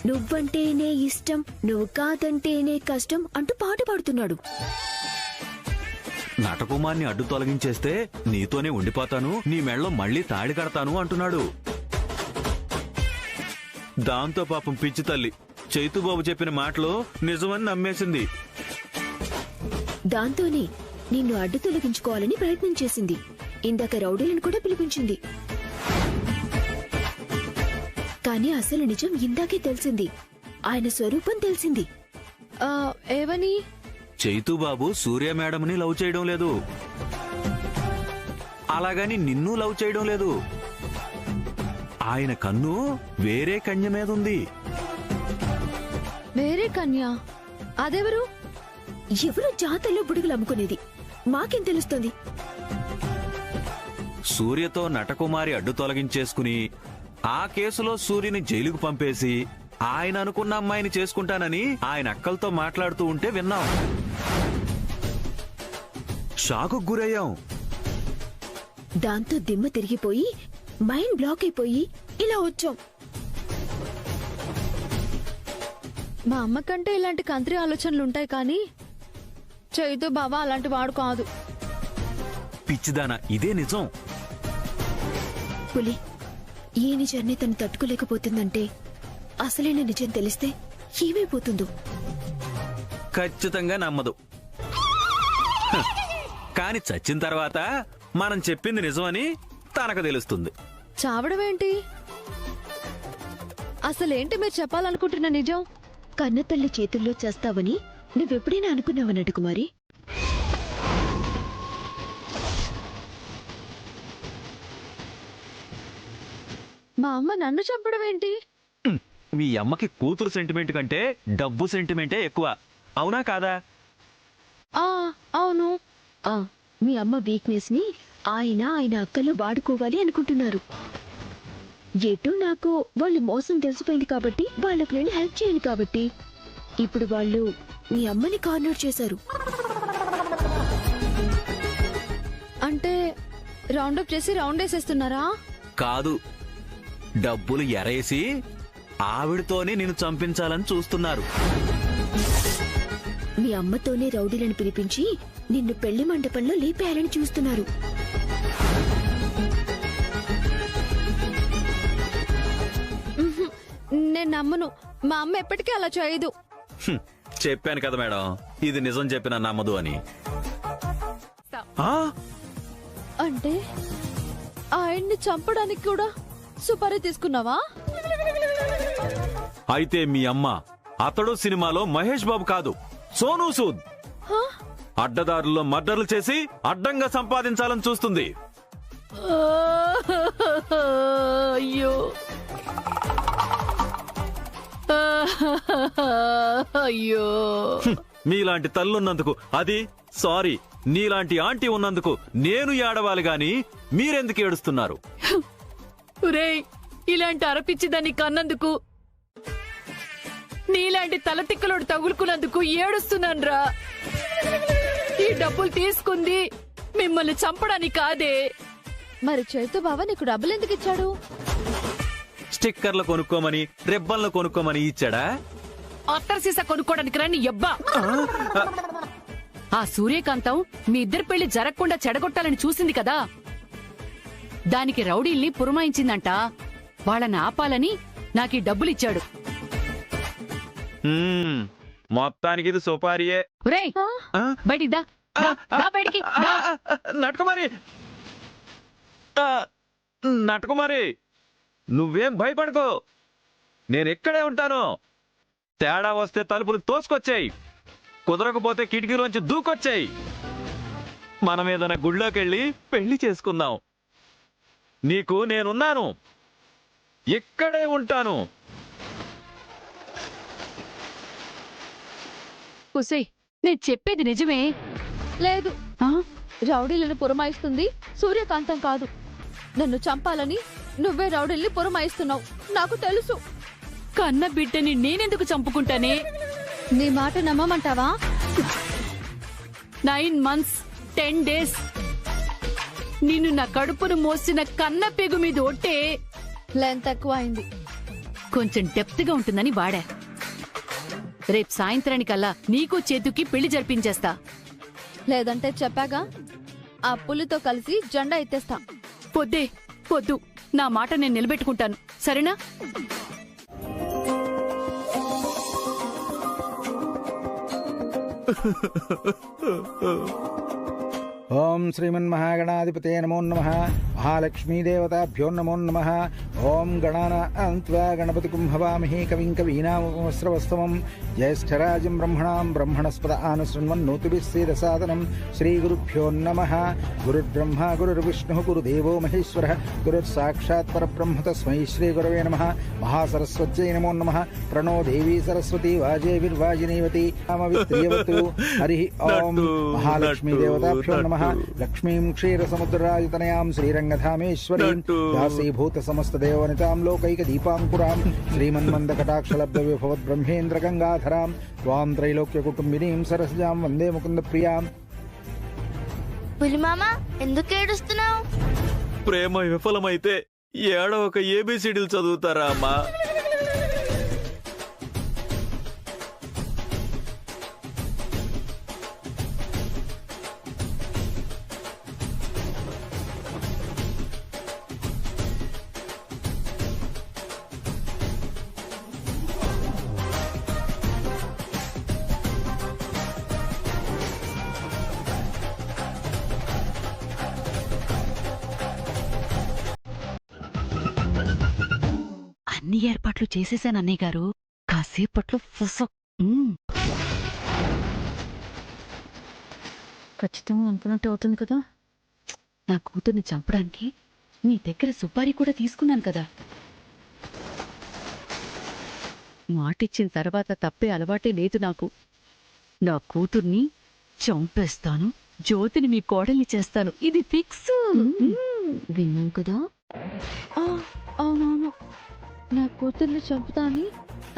నువ్వంటేనే ఇష్టం, నువ్వు కాదంటేనే కష్టం అంటూ పాట పాడుతున్నాడు. నటకుమార్ని అడ్డు తొలగించేస్తే నీతోనే ఉండిపోతాను, నీ మెళ్ళలో మళ్ళీ తాళి కడతాను అంటున్నాడు. దాంతో పాపం పిచ్చి తల్లి చైతుబాబు చెప్పిన మాటలు నిజమని నమ్మేసింది. దాంతోనే నిన్ను అడ్డు తొలగించుకోవాలని ప్రయత్నం చేసింది. ఇందాక రౌడీలను కూడా పిలిపించింది. కానీ అసలు నిజం ఇందాకే తెలిసింది. ఆయన స్వరూపం తెలిసింది. ఏవని? చైతుబాబు సూర్య మేడంని లవ్ చేయడం లేదు, అలాగని నిన్ను లవ్ చేయడం లేదు. ఆయన కన్ను వేరే కన్య మీద ఉంది. వేరే కన్య? అదెవరు? ఎవరు జాతరలో బుడుగులు అమ్ముకునేది? మాకేం తెలుస్తుంది? సూర్యతో నటకుమారి అడ్డు తొలగించేసుకుని ఆ కేసులో సూర్యుని జైలుకు పంపేసి ఆయన అనుకున్న అమ్మాయిని చేసుకుంటానని ఆయన అక్కలతో మాట్లాడుతూ ఉంటే విన్నాం. షాకు గురయ్యాం. దాంతో దిమ్మ తిరిగిపోయి మైండ్ బ్లాక్ అయిపోయి ఇలా వచ్చాం. మా అమ్మ కంటే ఇలాంటి కంత్రి ఆలోచనలుంటాయి, కానీ చైతు బాబా అలాంటి వాడు కాదు. పిచ్చిదానా, ఇదే నిజం. పులి ఏ నిజాన్ని తను తట్టుకోలేకపోతుందంటే అసలైన నిజం తెలిస్తే ఏమైపోతుందో. ఖచ్చితంగా నమ్మదు. కాని చచ్చిన తర్వాత మనం చెప్పింది నిజమని తనకు తెలుస్తుంది. చావడమేంటి? అసలేంటి మీరు చెప్పాలనుకుంటున్న నిజం? కన్నతల్లి చేతుల్లో చేస్తావని నువ్వెప్పుడైనా అనుకున్నావా నటకుమారి? మా అమ్మ నన్ను చంపడం ఏంటి? మీ అమ్మకి కూతురు సెంటిమెంట్ కంటే డబ్బు సెంటిమెంటే ఎక్కువ, అవునా కాదా? అవును. మీ అమ్మ వీక్నెస్ ని ఆయన అక్కలు వాడుకోవాలి అనుకుంటున్నారు. ఎటు నాకు వాళ్ళు మోసం తెలిసిపోయింది కాబట్టి వాళ్ళకు నేను హెల్ప్ చేయను కాబట్టి ఇప్పుడు వాళ్ళు మీ అమ్మని కార్నర్ చేశారు. అంటే రౌండప్ చేసి రౌండ్ వేసేస్తున్నారా? కాదు, డబ్బులు ఎరేసి ఆవిడతోనే నిన్ను చంపించాలని చూస్తున్నారు. మీ అమ్మతోనే రౌడీలను పిలిపించి నిన్ను పెళ్లి మండపంలో లేపేయాలని చూస్తున్నారు. నేను నమ్మను. మా అమ్మ ఎప్పటికీ అలా చేయదు. చెప్పాను కదా మేడం, ఇది నిజం చెప్పినా నమ్మదు అని. అంటే ఆయన్ని చంపడానికి కూడా సుపారీ తీసుకున్నావా? అయితే మీ అమ్మ అతడు సినిమాలో మహేష్ బాబు కాదు, సోనూ సూద్. అడ్డదారుల్లో మర్డర్లు చేసి అడ్డంగా సంపాదించాలని చూస్తుంది. అయ్యో అయ్యో, మీలాంటి తల్లున్నందుకు, అది సారీ నీలాంటి ఆంటీ ఉన్నందుకు నేను ఏడవాలి గాని మీరెందుకు ఏడుస్తున్నారు? ఇలాంటి అరపిచ్చిదాన్ని కన్నందుకు, నీలాంటి తలతిక్కలోడు తగులుకున్నందుకు ఏడుస్తున్నాన్రా. ఈ డబ్బులు తీసుకుంది మిమ్మల్ని చంపడానికి కాదే. మరి చైతు బావ నీకు డబ్బులు ఎందుకు ఇచ్చాడు? స్టిక్కర్లు కొనుక్కోమని, రిబ్బన్లు కొనుక్కోమని ఇచ్చాడా? అత్తర్ సీసా కొనుక్కోడానికి రాని ఎబ్బా. ఆ సూర్యకాంతం మీ ఇద్దరు పెళ్లి జరగకుండా చెడగొట్టాలని చూసింది కదా, దానికి రౌడీల్ని పురమాయించిందంట. వాళ్ళని ఆపాలని నాకీ డబ్బులిచ్చాడు. మొత్తానికి ఇది సుపారియే. బయటికి దా, బయటికి. నటకుమారి, నటకుమారి, నువ్వేం భయపడకో, నేనెక్కడే ఉంటాను. తేడా వస్తే తలుపులు తోసుకొచ్చాయి, కుదరకపోతే కిటికీలోంచి దూకొచ్చాయి. మనం ఏదైనా గుళ్ళోకెళ్ళి పెళ్లి చేసుకుందాం. నీకు నేనున్నాను, ఇక్కడే ఉంటాను. కుసేయ్, నేను చెప్పేది నిజమే. లేదు, రౌడీలను పురమాయిస్తుంది సూర్యకాంతం కాదు. నన్ను చంపాలని నువ్వే రౌడీల్ని పురమాయిస్తున్నావు, నాకు తెలుసు. కన్న బిడ్డని నేనెందుకు చంపుకుంటానే? నీ మాట నమ్మమంటావా? 9 months 10 days నిన్ను నా కడుపును మోసిన కన్న పెగు మీద ఒట్టే. లెంత్ ఎక్కువ అయింది. కొంచెం డెప్త్ గా ఉంటుందని వాడా. రేపు సాయంత్రానికల్లా నీకు చేతుకి పెళ్లి జరిపించేస్తా. లేదంటే చెప్పాగా, ఆ పులితో కలిసి జెండా ఎత్తేస్తా. పొద్దే పొద్దు, నా మాట నేను నిలబెట్టుకుంటాను, సరేనా? ఓం శ్రీమన్మహాగణాధిపతే నమో నమః. మహాలక్ష్మీదేవతాభ్యో నమో నమః. ఓం గణానాన్త్వా గణపతిం హవామహే కవిం కవీనాముపమస్రవస్తమం. జ్యేష్ఠరాజం బ్రహ్మణాం బ్రహ్మణస్పద ఆనుశృణ్వన్నోతిభిः సేదసాదనం. శ్రీగురుభ్యో నమః. గురుర్బ్రహ్మ గురుర్విష్ణుః గురుదేవో మహేశ్వరः గురుర్సాక్షాత్ పరబ్రహ్మ తస్మై శ్రీగురవే నమః. మహాసరస్వత్యై నమో నమః. ప్రణో దేవీ సరస్వతి వాజేవిర్వాజినీవతి నామవిత్రియవతు. హరి ఓం. మహాలక్ష్మీదేవతాభ్యో నమః. లక్ష్మీం క్షీరసముద్రరాజతనయాం శ్రీరంగధామేశ్వరీం దాసీభూత సమస్తదేవనితాం లోకైకదీపాంకురాం శ్రీమన్మందకటాక్షలబ్ధవిభవద్బ్రహ్మేంద్రగంగాధరాం త్వాం త్రైలోక్యకుటుంబినీం సరసజాం వందే ముకుందప్రియాం. పులిమామ ఎందుకు ఏడుస్తున్నావు? ప్రేమ విఫలమైతే ఏడవక ఏబిసిడీలు చదువుతారా అమ్మా? అన్ని ఏర్పాట్లు చేసేశాను అన్నయ్య గారు, కాసేపట్లో ఖచ్చితంగా అనుకున్నట్టు అవుతుంది కదా. నా కూతుర్ని చంపడానికి నీ దగ్గర సుపారీ కూడా తీసుకున్నాను కదా. మాటిచ్చిన తర్వాత తప్పే అలవాటే లేదు నాకు. నా కూతుర్ని చంపేస్తాను, జ్యోతిని మీ కోడల్ని చేస్తాను, ఇది ఫిక్స్. విన్నాం కదా. అవునవును, నా కూతుర్ని చంపుతా అని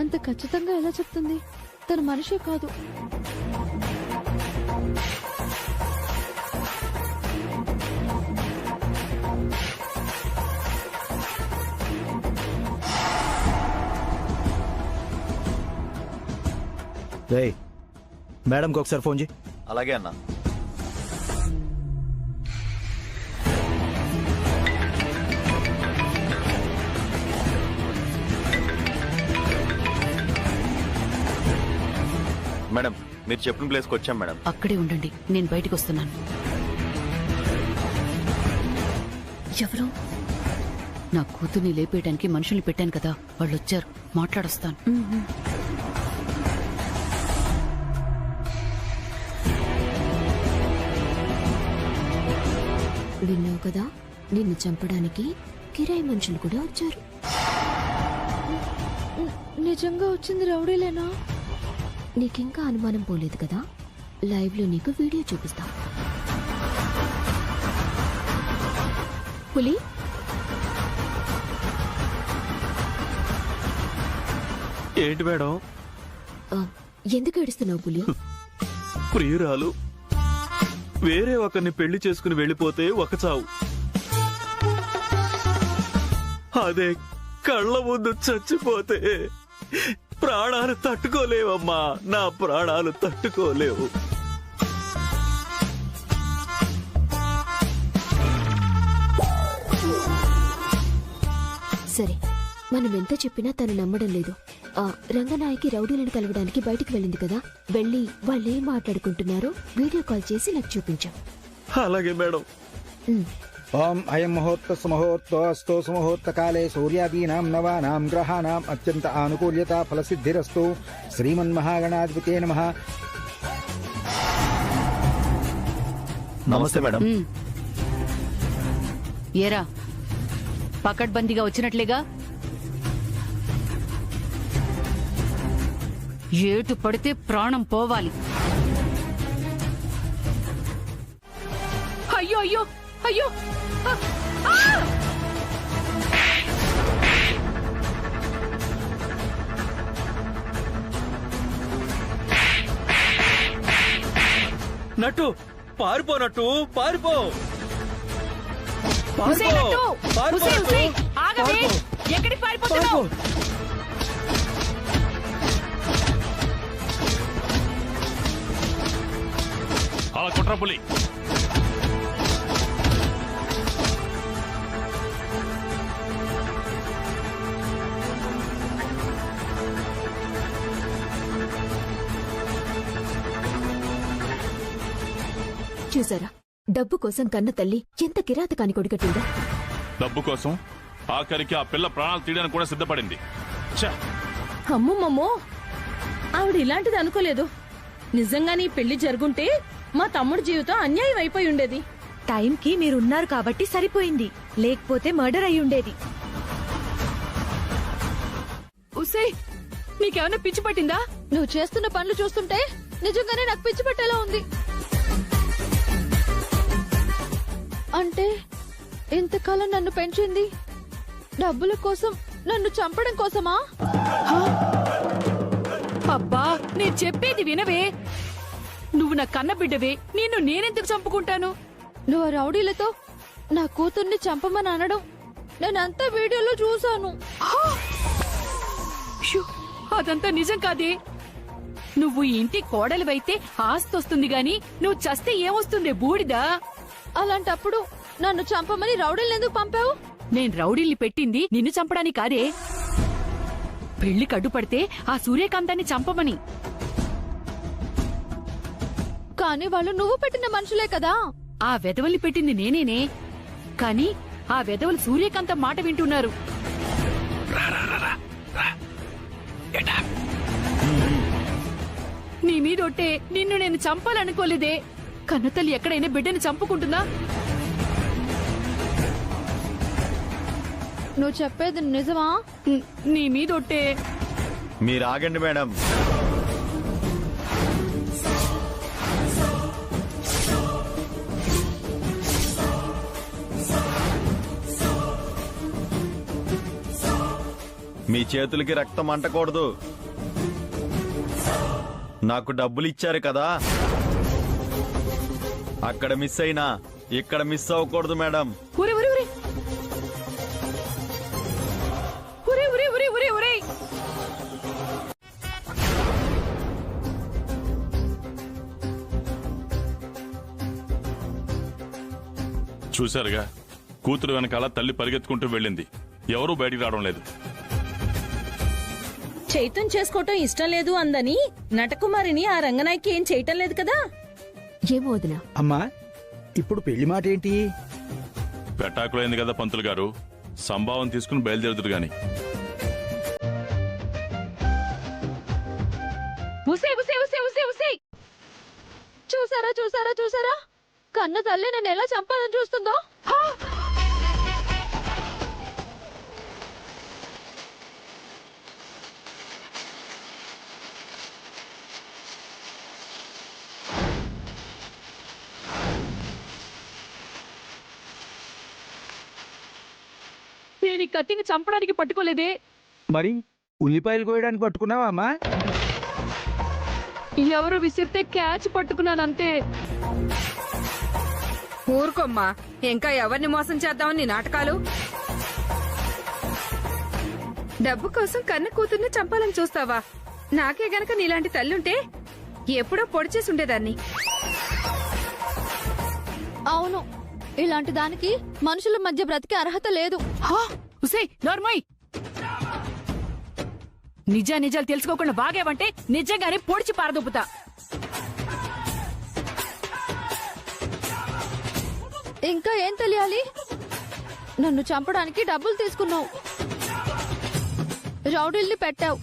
అంత ఖచ్చితంగా ఎలా చెప్తుంది? తన మనిషే కాదు. రేయ్, మేడంకి ఒకసారి ఫోన్ చేయి. అలాగే అన్నా. మేడం, మీరు చెప్పిన ప్లేస్కి వచ్చాం మేడం. అక్కడే ఉండండి, నేను బయటికి వస్తున్నాను. ఎవరు? నా కూతుర్ని లేపేయడానికి మనుషుల్ని పెట్టాను కదా, వాళ్ళు వచ్చారు, మాట్లాడొస్తాను. విన్నావు కదా, నిన్ను చంపడానికి కిరాయి మనుషులు కూడా వచ్చారు. నిజంగా వచ్చింది రౌడీలేనా? నీకింకా అనుమానం పోలేదు కదా. లైవ్ లో నీకు వీడియో చూపిస్తా. పులి, ఏంటి మేడం? ఎందుకు ఏడుస్తున్నావు పులి? ప్రియురాలు వేరే ఒకరిని పెళ్లి చేసుకుని వెళ్ళిపోతే ఒక చావు, అదే కళ్ళ ముందు చచ్చిపోతే ప్రాణాలు తట్టుకోలేవమ్మా, నా ప్రాణాలు తట్టుకోలేవు. సరే, మనం ఎంత చెప్పినా తను నమ్మడం లేదు. రంగనాయకి రౌడీలను కలవడానికి బయటికి వెళ్ళింది కదా, వెళ్ళి వాళ్ళేం మాట్లాడుకుంటున్నారో వీడియో కాల్ చేసి నాకు చూపించాం. అలాగే మేడం. ఓం అయం ముహూర్త సుముహూర్తోస్తు సుముహూర్త కాలే సూర్యాదీనాం నవానాం గ్రహాణాం అత్యంత ఆనుకూల్యత ఫలసిద్ధిరస్తు. శ్రీమన్మహాగణాధిపతే నమః. నమస్తే మేడం. ఏరా, పకడ్బందీగా వచ్చినట్లేగా? ఏటు పడితే ప్రాణం పోవాలి. అయ్యో అయ్యో అయ్యో! నట్టు పారిపోనట్టు, పారిపో. ఎక్కడికి పారిపోతున్నావు? చాలా కుట్రపులి. చూసారా, డబ్బు కోసం కన్న తల్లి ఎంత కిరాతకాని కొడుకట్టిందో. డబ్బు కోసం ఆఖరికి ఆ పిల్ల ప్రాణాలు తీయడానికి కూడా సిద్ధపడింది. ఛ! అమ్మమ్మమ్మో, ఆవిడ ఇలాంటిది అనుకోలేదు. నిజంగానే ఈ పెళ్లి జరుగుంటే మా తమ్ముడి జీవితం అన్యాయం అయిపోయి ఉండేది. టైంకి మీరున్నారు కాబట్టి సరిపోయింది, లేకపోతే మర్డర్ అయి ఉండేది. ఉసే, నీకేమైనా పిచ్చి పట్టిందా? నువ్వు చేస్తున్న పనులు చూస్తుంటే నిజంగానే నాకు పిచ్చి పట్టేలా ఉంది. అంటే ఇంతకాలం నన్ను పెంచింది డబ్బుల కోసం, నన్ను చంపడం కోసమా? అబ్బా, నేను చెప్పేది వినవే. నువ్వు నా కన్న బిడ్డవే, నిన్ను నేనెందుకు చంపుకుంటాను? నువ్వు రౌడీలతో నా కూతుర్ని చంపమని అనడం నేనంతా వీడియోలో చూశాను. షూ, అదంతా నిజం కాదే. నువ్వు ఈ ఇంటి కోడలివైతే ఆస్తి వస్తుంది గాని నువ్వు చస్తే ఏమొస్తుందే, బూడిదా? అలాంటప్పుడు నన్ను చంపమని రౌడీలు ఎందుకు పంపావు? నేను రౌడీల్ని పెట్టింది నిన్ను చంపడానికి కాదే, పెళ్లికి అడ్డుపడితే ఆ సూర్యకాంతాన్ని చంపమని. కానీ వాళ్ళు నువ్వు పెట్టిన మనుషులే కదా. ఆ వెధవల్ని పెట్టింది నేనేనే, కాని ఆ వెధవలు సూర్యకాంతం మాట వింటున్నారు. నీ మీదొట్టే నిన్ను నేను చంపాలనుకోలేదే. కన్నతల్లి ఎక్కడైనా బిడ్డని చంపుకుంటుందా? నువ్వు చెప్పేది నిజమా? నీ మీదొట్టే. మీరు ఆగండి మేడం. మీ చేతులకి రక్తం అంటకూడదు. నాకు డబ్బులు ఇచ్చారు కదా, అక్కడ మిస్ అయినా ఇక్కడ మిస్ అవ్వకూడదు మేడం. ఉరే ఉరే ఉరే ఉరే ఉరే ఉరే ఉరే ఉరే. చూశారుగా, కూతురు వెనకాల తల్లి పరిగెత్తుకుంటూ వెళ్ళింది. ఎవరూ బయటికి రావడం లేదు. చైతం చేసుకోవటం ఇష్టం లేదు అందని నటకుమారిని ఆ రంగనాయకి ఏం చేయటం లేదు కదా. ఏమో వదినా. అమ్మా, ఇప్పుడు పెళ్లి మాట ఏంటి? పెటాకులైంది కదా పంతులు గారు, సంభావం తీసుకుని బయలుదేరుదురు గాని. ఉసే ఉసే ఉసే ఉసే ఉసే. చూసారా చూసారా చూసారా, కన్న తల్లి నేను ఎలా చంపాలని చూస్తుందో. నేను ఈ కత్తిని చంపడానికి పట్టుకోలేదే. మరి ఉల్లిపాయలు కోయడానికి పట్టుకున్నావా అమ్మా? ఎవరు విసిరితే క్యాచ్ పట్టుకున్నానంతే. ఊరుకోమ్మా, ఇంకా ఎవరిని మోసం చేద్దామని నాటకాలు? డబ్బు కోసం కన్న కూతుర్ని చంపాలని చూస్తావా? నాకే గనక నీలాంటి తల్లుంటే ఎప్పుడో పొడి చేసి ఉండేదాన్ని. అవును, ఇలాంటి దానికి మనుషుల మధ్య బ్రతికే అర్హత లేదు. ఉసే నార్మోయ్, నిజాలు తెలుసుకోకుండా బాగేవంటే నిజంగానే పొడిచి పారదొప్పుతా. ఇంకా ఏం తెలియాలి? నన్ను చంపడానికి డబ్బులు తీసుకున్నావు, రౌడీల్ని పెట్టావు.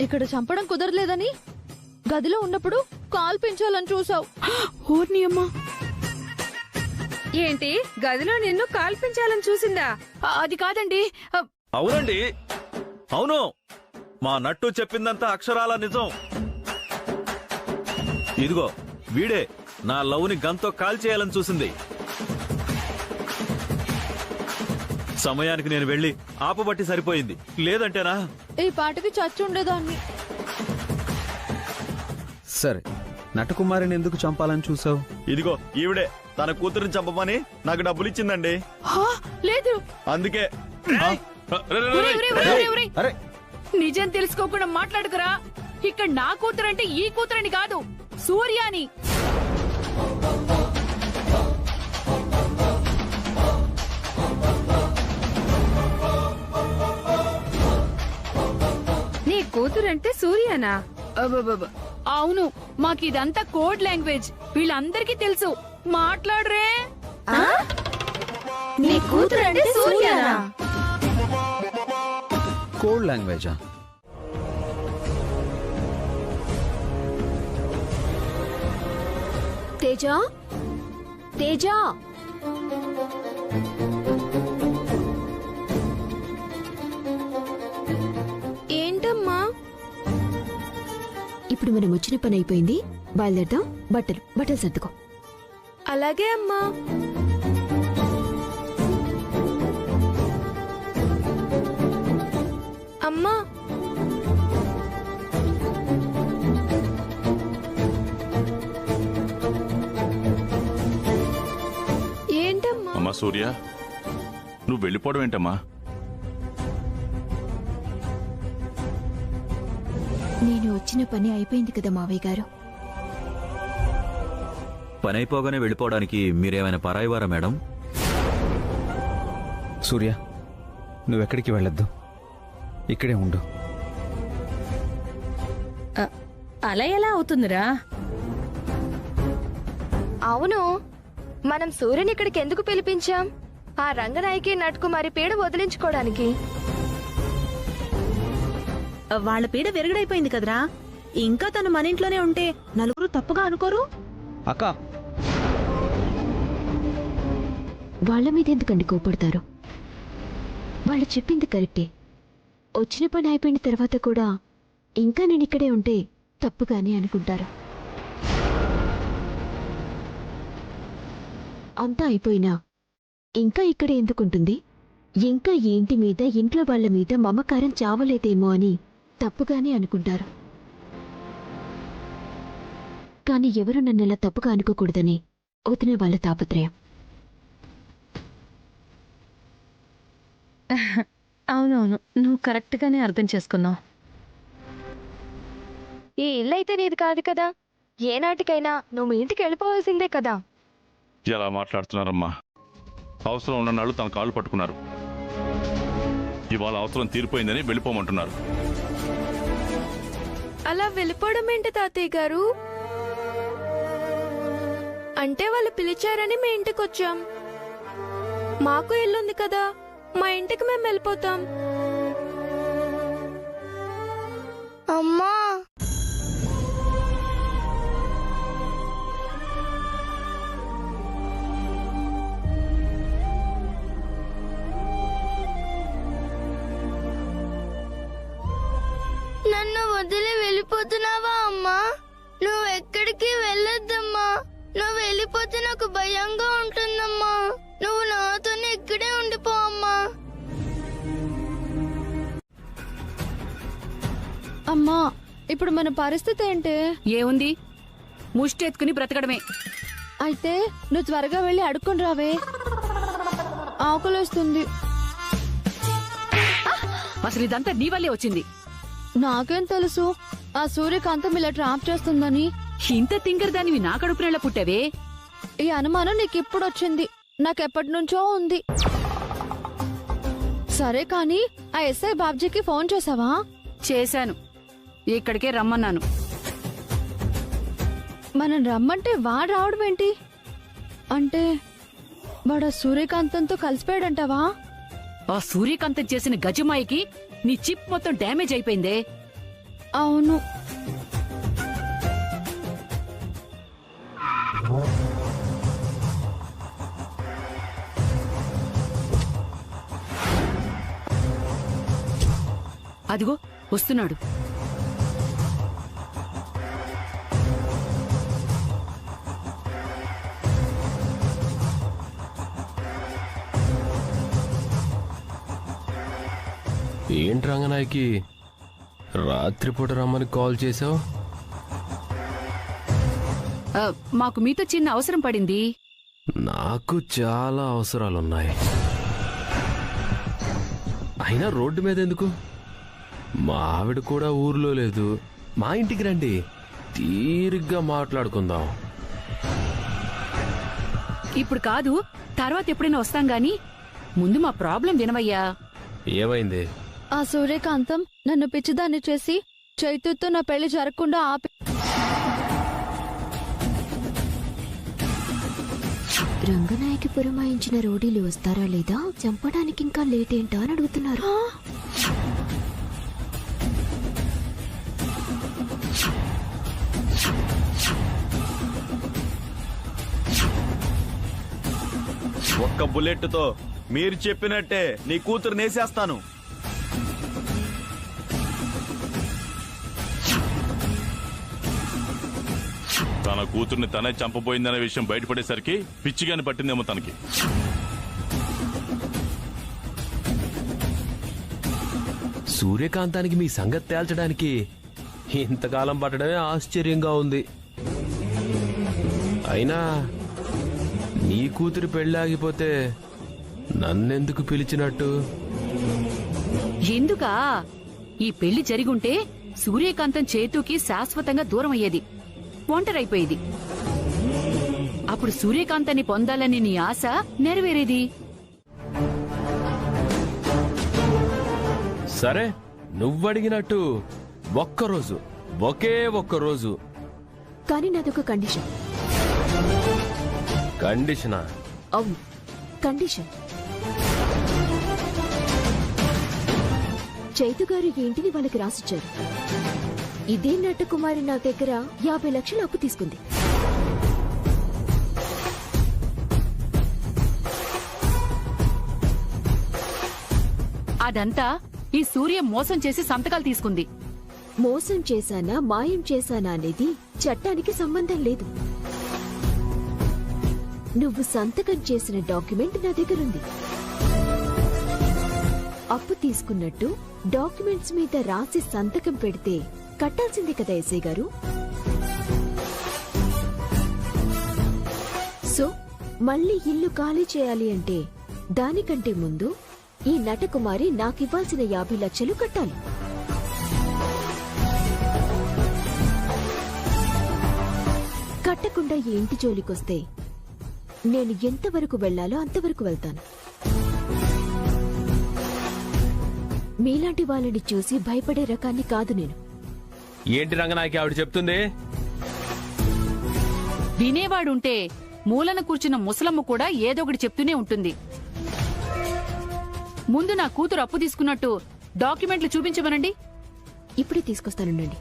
ఇక్కడ చంపడం కుదరలేదని గదిలో ఉన్నప్పుడు కాల్పించాలని చూసావు. ఓర్ని అమ్మా, ఏంటి గదిలో నిన్ను కాల్పించాలని చూసిందా? అది కాదండి. అవునండి, అవును. మా నట్టు చెప్పిందంతా అక్షరాల నిజం. ఇదిగో వీడే నా లవ్ని గంతో కాల్చేయాలని చూసింది. సమయానికి నేను వెళ్లి ఆపబట్టి సరిపోయింది, లేదంటేనా ఈ పాటికి చచ్చుండేదాన్ని. సరే, నటకుమారిని ఎందుకు చంపాలని చూసావు? ఇదిగో ఈవిడే తన కూతురుని చంపమని నాకు డబ్బులు ఇచ్చిందండి. లేదు, అందుకే. ఉరే, ఉరే, ఉరే, ఉరే, ఉరే. అరే, నిజం తెలుసుకోకుండా మాట్లాడుకురా. ఇక్కడ నా కూతురంటే ఈ కూతురని కాదు, సూర్యాని. కూతురంటే సూర్యనా? అబ్బబ్బబ్బ. అవును, మాకిదంతా కోడ్ లాంగ్వేజ్. వీళ్ళందరికీ తెలుసు. మాట్లాడరే. నీ కూతురు అంటే సూర్యనా? కోడ్ లాంగ్వేజా? తేజ, తేజ, ఏంటమ్మా? ఇప్పుడు మనం వచ్చిన పని అయిపోయింది, బయలుదేరదాం. బట్టలు సర్దుకో. అలాగే అమ్మా. అమ్మా, ఏంటమ్మా? అమ్మా సూర్య, నువ్వు వెళ్ళిపోవడం ఏంటమ్మా? నేను వచ్చిన పని అయిపోయింది కదా మావయ్య గారు. పని అయిపోగానే వెళ్ళిపోవడానికి మీరేమైనా పరాయివారా మేడం? సూర్య, నువ్వెక్కడికి వెళ్ళొద్దు, ఇక్కడే ఉండు. అలా ఎలా అవుతుందిరా? అవును, మనం సూర్యుని ఇక్కడికి ఎందుకు పిలిపించాం? ఆ రంగనాయకి నటుకుమారి పీడ వదిలించుకోవడానికి. వాళ్ళ పీడ విరగడైపోయింది కదరా. ఇంకా తను మన ఇంట్లోనే ఉంటే నలుగురు తప్పుగా అనుకోరు? అక్క, వాళ్ళ మీద ఎందుకండి కోపడతారు? వాళ్ళు చెప్పింది కరెక్టే. వచ్చిన పని అయిపోయిన తర్వాత కూడా ఇంకా నేను ఇక్కడే ఉంటే తప్పుగానే అనుకుంటారు. అంతా అయిపోయినా ఇంకా ఇక్కడే ఎందుకుంటుంది? ఇంకా ఈ ఇంటి మీద, ఇంట్లో వాళ్ళ మీద మమకారం చావలేదేమో అని తప్పుగానే అనుకుంటారు. కానీ ఎవరు నన్నెలా తప్పుగా అనుకోకూడదని వదిన వాళ్ళ తాపత్రయం. అవునవును, నువ్వు కరెక్ట్ గానే అర్థం చేసుకున్నావు. ఈ ఇల్లు అయితే నీది కాదు కదా. ఏనాటికైనా నువ్వు మీ ఇంటికి వెళ్ళిపోవాల్సిందే కదా. ఎలా మాట్లాడుతున్నారమ్మా? అవసరం ఉన్ననాళ్ళు తన కాళ్ళు పట్టుకున్నారు. ఇవాళ అవసరం తీరిపోయిందని వెళ్ళిపోమంటున్నారు. అలా వెళ్ళిపోవడం ఏంటి తాతయ్య గారు? అంటే వాళ్ళు పిలిచారని మీ ఇంటికి వచ్చాం. మాకు ఇల్లుంది కదా, మా ఇంటికి మేము వెళ్ళిపోతాం. అమ్మా, నన్ను వదిలి వెళ్ళిపోతున్నావా అమ్మా? నువ్వు ఎక్కడికి వెళ్ళొద్దమ్మా. నువ్వు వెళ్ళిపోతే నాకు భయంగా ఉంటుందమ్మా. నువ్వు నాతోనే ఇక్కడే ఉండిపో అమ్మా. అమ్మా, ఇప్పుడు మన పరిస్థితి ఏంటి? ఏముంది, ముష్టెత్తుకుని బ్రతకడమే. అయితే నువ్వు త్వరగా వెళ్ళి అడుక్కొని రావే, ఆకలిస్తుంది. అసలు ఇదంతా నీ వల్లే వచ్చింది. నాకేం తెలుసు ఆ సూర్యకాంతం ఇలా ట్రాప్ చేస్తుందని? ఇంత తింగరదానివి నా కడుపునేలా పుట్టావే? ఈ అనుమానం నీకిప్పుడు వచ్చింది, నాకెప్పటి నుంచో ఉంది. సరే కాని ఆ ఎస్ఐ బాబ్జీకి ఫోన్ చేసావా? చేశాను, ఇక్కడికే రమ్మన్నాను. మనం రమ్మంటే వాడు రావడం ఏంటి? అంటే వాడు ఆ సూర్యకాంతంతో కలిసిపోయాడంటావా? ఆ సూర్యకాంతం చేసిన గజమాయికి నీ చిప్ మొత్తం డ్యామేజ్ అయిపోయిందే. అవును. అదిగో వస్తున్నాడు. ఏంటి రంగనాయకి రాత్రిపూట రమ్మని కాల్ చేసావు? మాకు మీతో చిన్న అవసరం పడింది. నాకు చాలా అవసరాలున్నాయి. అయినా రోడ్డు మీద ఎందుకు? మా ఆవిడ కూడా ఊర్లో లేదు. మా ఇంటికి రండి, తీరిగ్గా మాట్లాడుకుందాం. ఇప్పుడు కాదు, తర్వాత ఎప్పుడైనా వస్తాం గాని ముందు మా ప్రాబ్లం వినవయ్యా. ఏమైంది? ఆ సూర్యకాంతం నన్ను పిచ్చిదాన్ని చేసి చైతుతో నా పెళ్లి జరగకుండా ఆపి. రంగనాయకి పురమాయించిన రోడీలు వస్తారా లేదా, చంపడానికి ఇంకా లేట్ ఏంటా అని అడుగుతున్నారు. ఒక్క బుల్లెట్ తో మీరు చెప్పినట్టే నీ కూతురు నేసేస్తాను. తన కూతుర్ని తనే చంపబోయిందనే విషయం బయటపడేసరికి పిచ్చిగాని పట్టిందేమో తనకి. సూర్యకాంతానికి మీ సంగతి తేల్చడానికి ఇంతకాలం పట్టడమే ఆశ్చర్యంగా ఉంది. అయినా నీ కూతురు పెళ్ళాగిపోతే నన్నెందుకు పిలిచినట్టు? ఎందుకా? ఈ పెళ్లి జరిగుంటే సూర్యకాంతం చేతుకి శాశ్వతంగా దూరం అయ్యేది, ఒంటరైపోయేది. అప్పుడు సూర్యకాంతాన్ని పొందాలని నీ ఆశ నెరవేరేది. సరే, నువ్వడిగినట్టు ఒక్కరోజు, ఒక్కరోజు. కానీ నాదొక కండిషన్. కండిషనా? అవును, కండిషన్. చైతు గారు ఏంటిని వాళ్ళకి రాసిచ్చారు. ఇదే నటకుమారి నా దగ్గర 50 లక్షలు అప్పు తీసుకుంది. అదంతా ఈ సూర్య మోసం చేసి సంతకాలు తీసుకుంది. మోసం చేశానా మాయం చేశానా అనేది చట్టానికి సంబంధం లేదు. నువ్వు సంతకం చేసిన డాక్యుమెంట్ నా దగ్గరుంది. అప్పు తీసుకున్నట్టు డాక్యుమెంట్స్ మీద రాసి సంతకం పెడితే కట్టాల్సిందే కదా ఎస్ఐ గారు. సో మళ్ళీ ఇల్లు ఖాళీ చేయాలి అంటే దానికంటే ముందు ఈ నటకుమారి నాకివ్వాల్సిన 50 లక్షలు కట్టాలి. కట్టకుండా ఈ ఇంటి జోలికొస్తే నేను ఎంతవరకు వెళ్లాలో అంతవరకు వెళ్తాను. మీలాంటి వాళ్ళని చూసి భయపడే రకాన్ని కాదు నేను. ఏంటి రంగనాయకి ఆవిడ చెప్తుంది? వినేవాడుంటే మూలన కూర్చున్న ముసలమ్మ కూడా ఏదొకటి చెప్తూనే ఉంటుంది. ముందు నా కూతురు అప్పు తీసుకున్నట్టు డాక్యుమెంట్లు చూపించమనండి. ఇప్పుడే తీసుకొస్తానుండండి.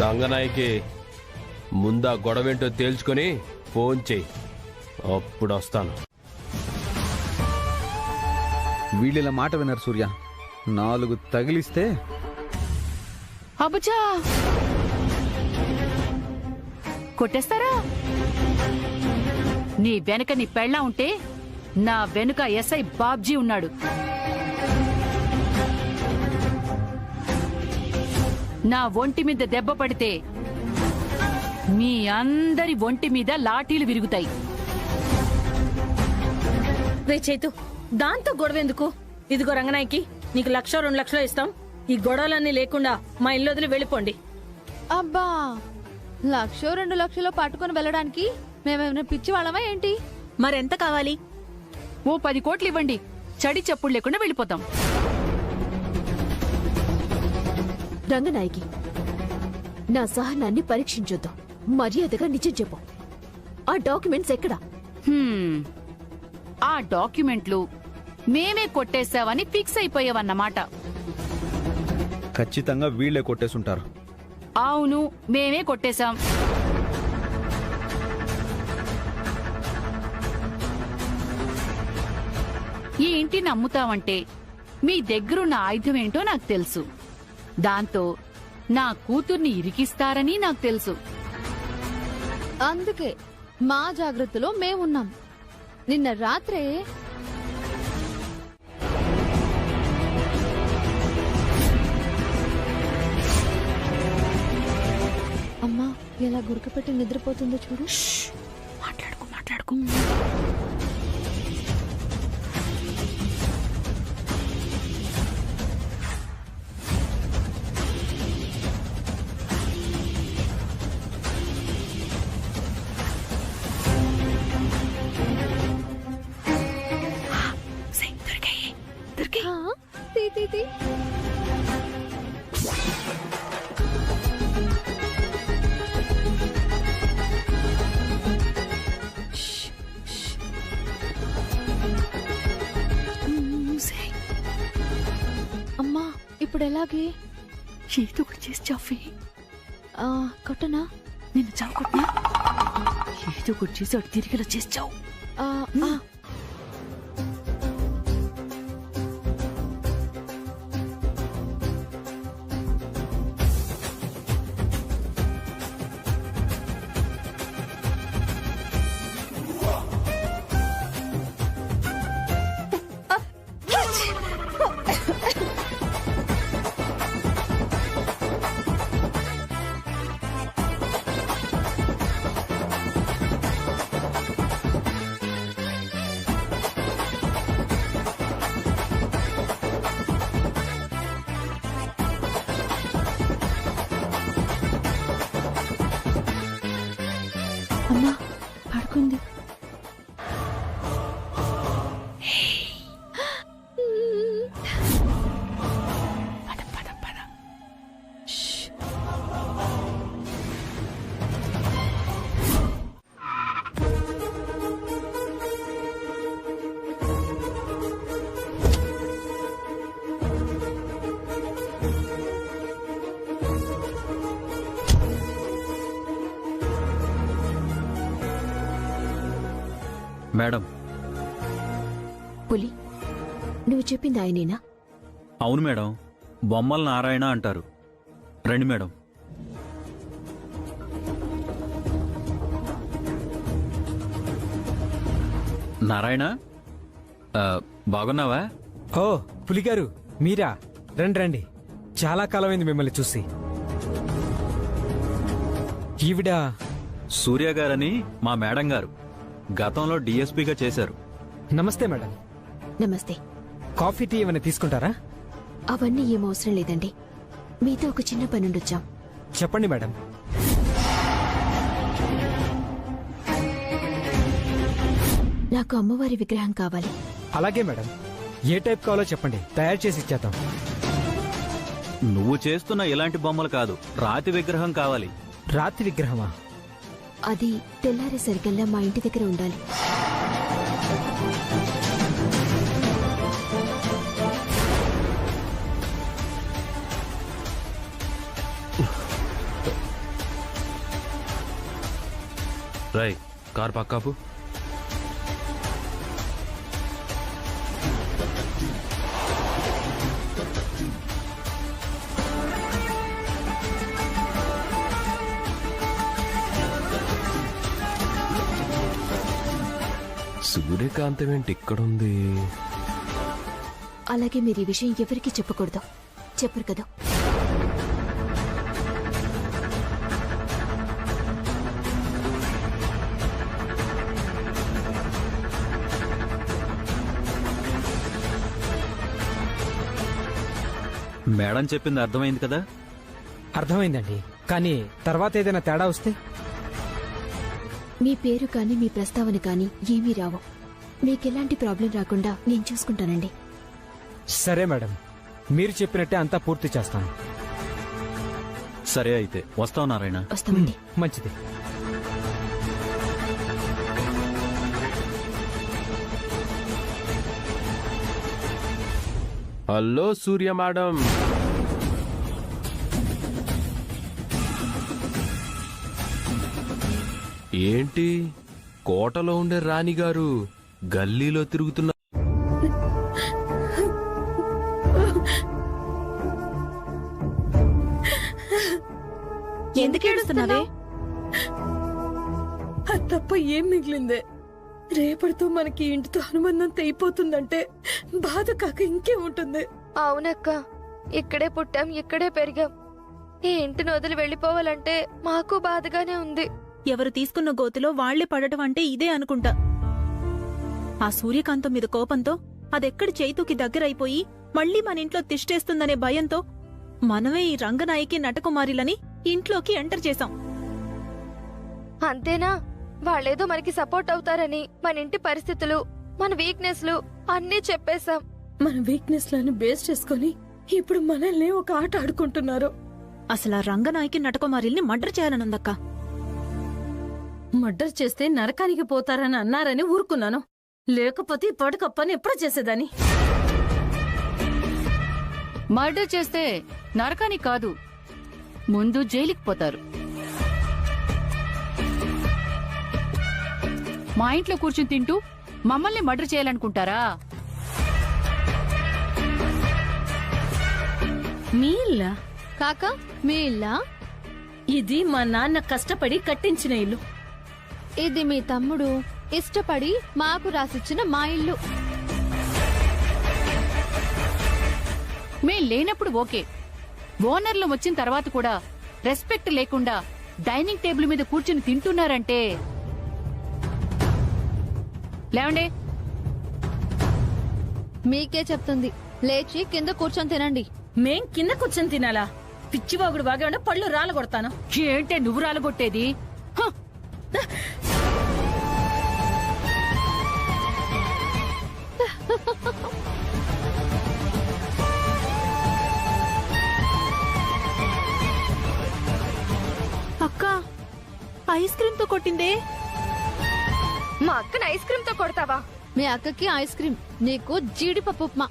రంగనాయకి ముందా గొడవేంటో తేల్చుకొని ఫోన్ చెయ్యి, అప్పుడు వస్తాను. వీళ్ళ మాట వినరు సూర్య. 4 తగిలిస్తే అబ్బచా కొట్టేస్తారా? నీ వెనక నీ పెళ్ళా ఉంటే నా వెనుక ఎస్ఐ బాబ్జీ ఉన్నాడు. నా ఒంటి మీద దెబ్బ పడితే మీ అందరి ఒంటి మీద లాఠీలు విరుగుతాయి. రే చైతు, దాంతో గొడవెందుకు? ఇదిగో రంగనాయకి, నీకు 1 2 లక్షలు ఇస్తాం. ఈ గొడవలన్నీ లేకుండా మా ఇల్లు వదిలి వెళ్ళిపోండి. అబ్బా, 1 2 లక్షలు పట్టుకుని వెళ్ళడానికి మేమేమైనా పిచ్చి వాళ్ళమా ఏంటి? మరెంత కావాలి? ఓ 10 కోట్లు ఇవ్వండి, చడి చప్పుడు లేకుండా వెళ్ళిపోతాం. రంగనాయకి, నా సహనాన్ని పరీక్షించొద్దు. మర్యాదగా నిజం చెప్పు. ఆ డాక్యుమెంట్స్ ఎక్కడా? ఆ డాక్యుమెంట్లు మేమే కొట్టేశావని ఫిక్స్ అయిపోయావన్నమాట. ఖచ్చితంగా వీళ్లే కొట్టేసుంటారు. అవును, మేమే కొట్టేశాం. ఈ ఇంటిని అమ్ముతావంటే మీ దగ్గరున్న ఆయుధం ఏంటో నాకు తెలుసు. దాంతో నా కూతుర్ని ఇరికిస్తారని నాకు తెలుసు. అందుకే మా జాగ్రత్తలో మేమున్నాం. నిన్న రాత్రే అమ్మా ఎలా గురకపెట్టి నిద్రపోతుందో చూడు. మాట్లాడుకో. ఇప్పుడు ఎలాగే? ఏదో ఒకటి చేసి చాఫీ. కొట్టనా? నిన్ను చావుకుంటున్నా. ఏదో ఒకటి చేసి అటు తిరిగిలా చేసి చావు. అమ్మా పడుకుంది. పద పద పద. మేడం. పులి, నువ్వు చెప్పింది ఆయనేనా? అవును మేడం, బొమ్మల నారాయణ అంటారు. రండి మేడం. నారాయణ, బాగున్నావా? ఓ పులిగారు, మీరా? రండి రండి, చాలా కాలమైంది మిమ్మల్ని చూసి. ఈవిడ సూర్య గారని మా మేడం గారు, గతంలో డిఎస్పీగా చేశారు. నమస్తే మేడం. నమస్తే. కాఫీ టీ ఏమైనా తీసుకుంటారా? అవన్నీ ఏం అవసరం లేదండి, మీతో ఒక చిన్న పనుండొచ్చాం. చెప్పండి మేడం. నాకు అమ్మవారి విగ్రహం కావాలి. అలాగే మేడం, ఏ టైప్ కావాలో చెప్పండి, తయారు చేసి ఇచ్చేద్దాం. నువ్వు చేస్తున్న ఇలాంటి బొమ్మలు కాదు, రాతి విగ్రహం కావాలి. రాతి విగ్రహమా? అది తెల్లారేసరికల్లా మా ఇంటి దగ్గర ఉండాలి. రై, కార్ పక్కాపు. సూర్యకాంతం ఏంటి ఇక్కడుంది? అలాగే మీరు ఈ విషయం ఎవరికీ చెప్పకూడదు. చెప్పరు కదా? మేడం చెప్పింది అర్థమైంది కదా? అర్థమైందండి, కానీ తర్వాత ఏదైనా తేడా వస్తే? మీ పేరు కానీ మీ ప్రస్తావన కానీ ఏమీ రావు. మీకెలాంటి ప్రాబ్లం రాకుండా నేను చూసుకుంటానండి. సరే మేడం, మీరు చెప్పినట్టే అంతా పూర్తి చేస్తాను. సరే అయితే వస్తావు నారాయణ. వస్తామండి. మంచిది. హలో సూర్య మేడం. ఏంటి కోటలో ఉండే రాణిగారు గల్లీలో తిరుగుతున్నా? ఎందుకు ఏడుస్తున్నావే? అది తప్ప ఏం మిగిలిందే? రేపటితో మనకి ఇంటితో అనుబంధం తెగిపోతుందంటే బాధ కాక ఇంకే ఉంటుంది. అవునక్క, ఇక్కడే పుట్టాం, ఇక్కడే పెరిగాం. ఈ ఇంటిని వదిలి వెళ్లిపోవాలంటే మాకు బాధగానే ఉంది. ఎవరు తీసుకున్న గోతిలో వాళ్లే పడటం అంటే ఇదే అనుకుంటా. ఆ సూర్యకాంతం మీద కోపంతో అదెక్కడి చైతుకి దగ్గరైపోయి మళ్లీ మన ఇంట్లో తిష్టేస్తుందనే భయంతో మనమే ఈ రంగనాయకి నటకుమారిలని ఇంట్లోకి ఎంటర్ చేశాం. అంతేనా? వాళ్ళేదో మనకి సపోర్ట్ అవుతారని మన ఇంటి పరిస్థితులు, మన వీక్నెస్లు అన్నీ చెప్పేశాం. మన వీక్నెస్ లను బేస్ చేసుకుని ఇప్పుడు మనల్ని ఒక ఆట ఆడుకుంటున్నారు. అసలు ఆ రంగనాయకి నటకుమారిల్ని మర్డర్ చేయాలనుందక్క. మర్డర్ చేస్తే నరకానికి పోతారని అన్నారని ఊరుకున్నాను, లేకపోతే పడుకప్పని ఎప్పుడు చేసేదాన్ని. మర్డర్ చేస్తే నరకానికి కాదు, ముందు జైలుకి పోతారు. మా ఇంట్లో కూర్చుని తింటూ మమ్మల్ని మర్డర్ చేయాలనుకుంటారా? మీ ఇల్లా? కాకా మీ ఇల్లా? ఇది మా నాన్న కష్టపడి కట్టించిన ఇల్లు. ఇది మీ తమ్ముడు ఇష్టపడి మాకు రాసిచ్చిన మా ఇల్లు. మేం లేనప్పుడు ఓకే, ఓనర్లు వచ్చిన తర్వాత కూడా రెస్పెక్ట్ లేకుండా డైనింగ్ టేబుల్ మీద కూర్చుని తింటున్నారంటే లేవండి. మీకే చెప్తుంది, లేచి కింద కూర్చొని తినండి. మేం కింద కూర్చొని తినాలా? పిచ్చివాగుడు బాగా ఉండే పళ్ళు రాలగొడతాను. ఏంటే నువ్వు రాలగొట్టేది? హ! అక్క ఐస్ క్రీమ్ తో కొట్టిందే. మా అక్కని ఐస్ క్రీమ్ తో కొడతావా? మీ అక్కకి ఐస్ క్రీమ్, నీకు జీడిపప్పు ఉప్మా.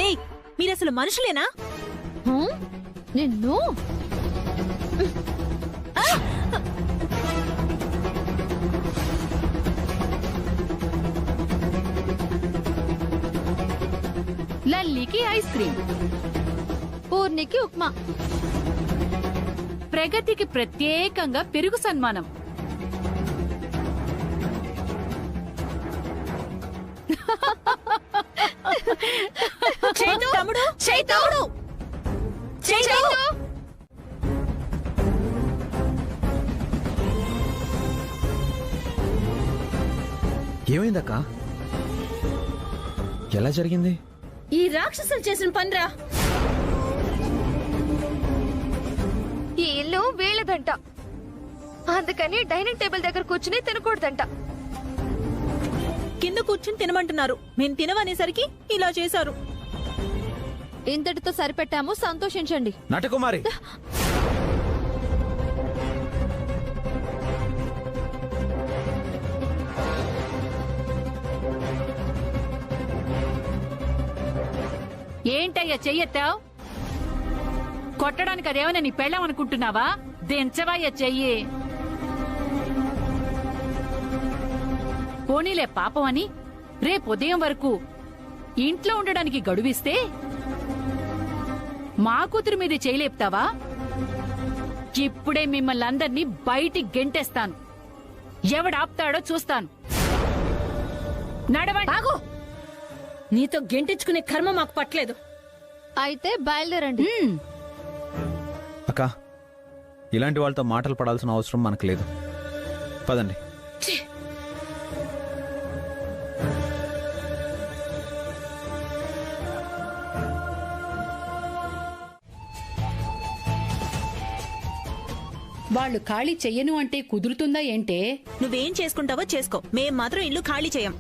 ఏయ్, మీరసలు మనుషులేనా? నిన్ను లల్లికి ఐస్ క్రీమ్, పూర్ణికి ఉప్మా, ప్రగతికి ప్రత్యేకంగా పెరుగు సన్మానం. తమ్ముడు, తమ్ముడు, ఏమైందక్క? ఎలా జరిగింది? ఈ రాక్షసులు చేసిన పనిరా. ఈ ఇల్లు వీళ్ళదంట, అందుకని డైనింగ్ టేబుల్ దగ్గర కూర్చుని తినకూడదంట. కింద కూర్చుని తినమంటున్నారు, మేం తినవనేసరికి ఇలా చేశారు. ఇంతటితో సరిపెట్టాము, సంతోషించండి. నటకుమారి, ఏంటయ్యా చెయ్యెత్తావ్? కొట్టడానికి అదేమైనా నీ పెళ్ళాం అనుకుంటున్నావా? దించవయ్యా చెయ్యి. పోనీలే పాపం అని రేపు ఉదయం వరకు ఇంట్లో ఉండడానికి గడువిస్తే మా కూతురు మీద చేయలేపుతావా? ఇప్పుడే మిమ్మల్ని అందరినీ బయటికి గెంటేస్తాను. ఎవడాపుతాడో చూస్తాను. నడవండి. ఆగు! నీతో గెంటించుకునే కర్మ మాకు పట్టలేదు. అయితే బయలుదేరండి. అక్క, ఇలాంటి వాళ్ళతో మాటలు పడాల్సిన అవసరం మనకు లేదు. పదండి. వాళ్ళు ఖాళీ చెయ్యను అంటే కుదురుతుందా ఏంటే? నువ్వేం చేసుకుంటావో చేసుకో, మేం మాత్రం ఇల్లు ఖాళీ చేయం.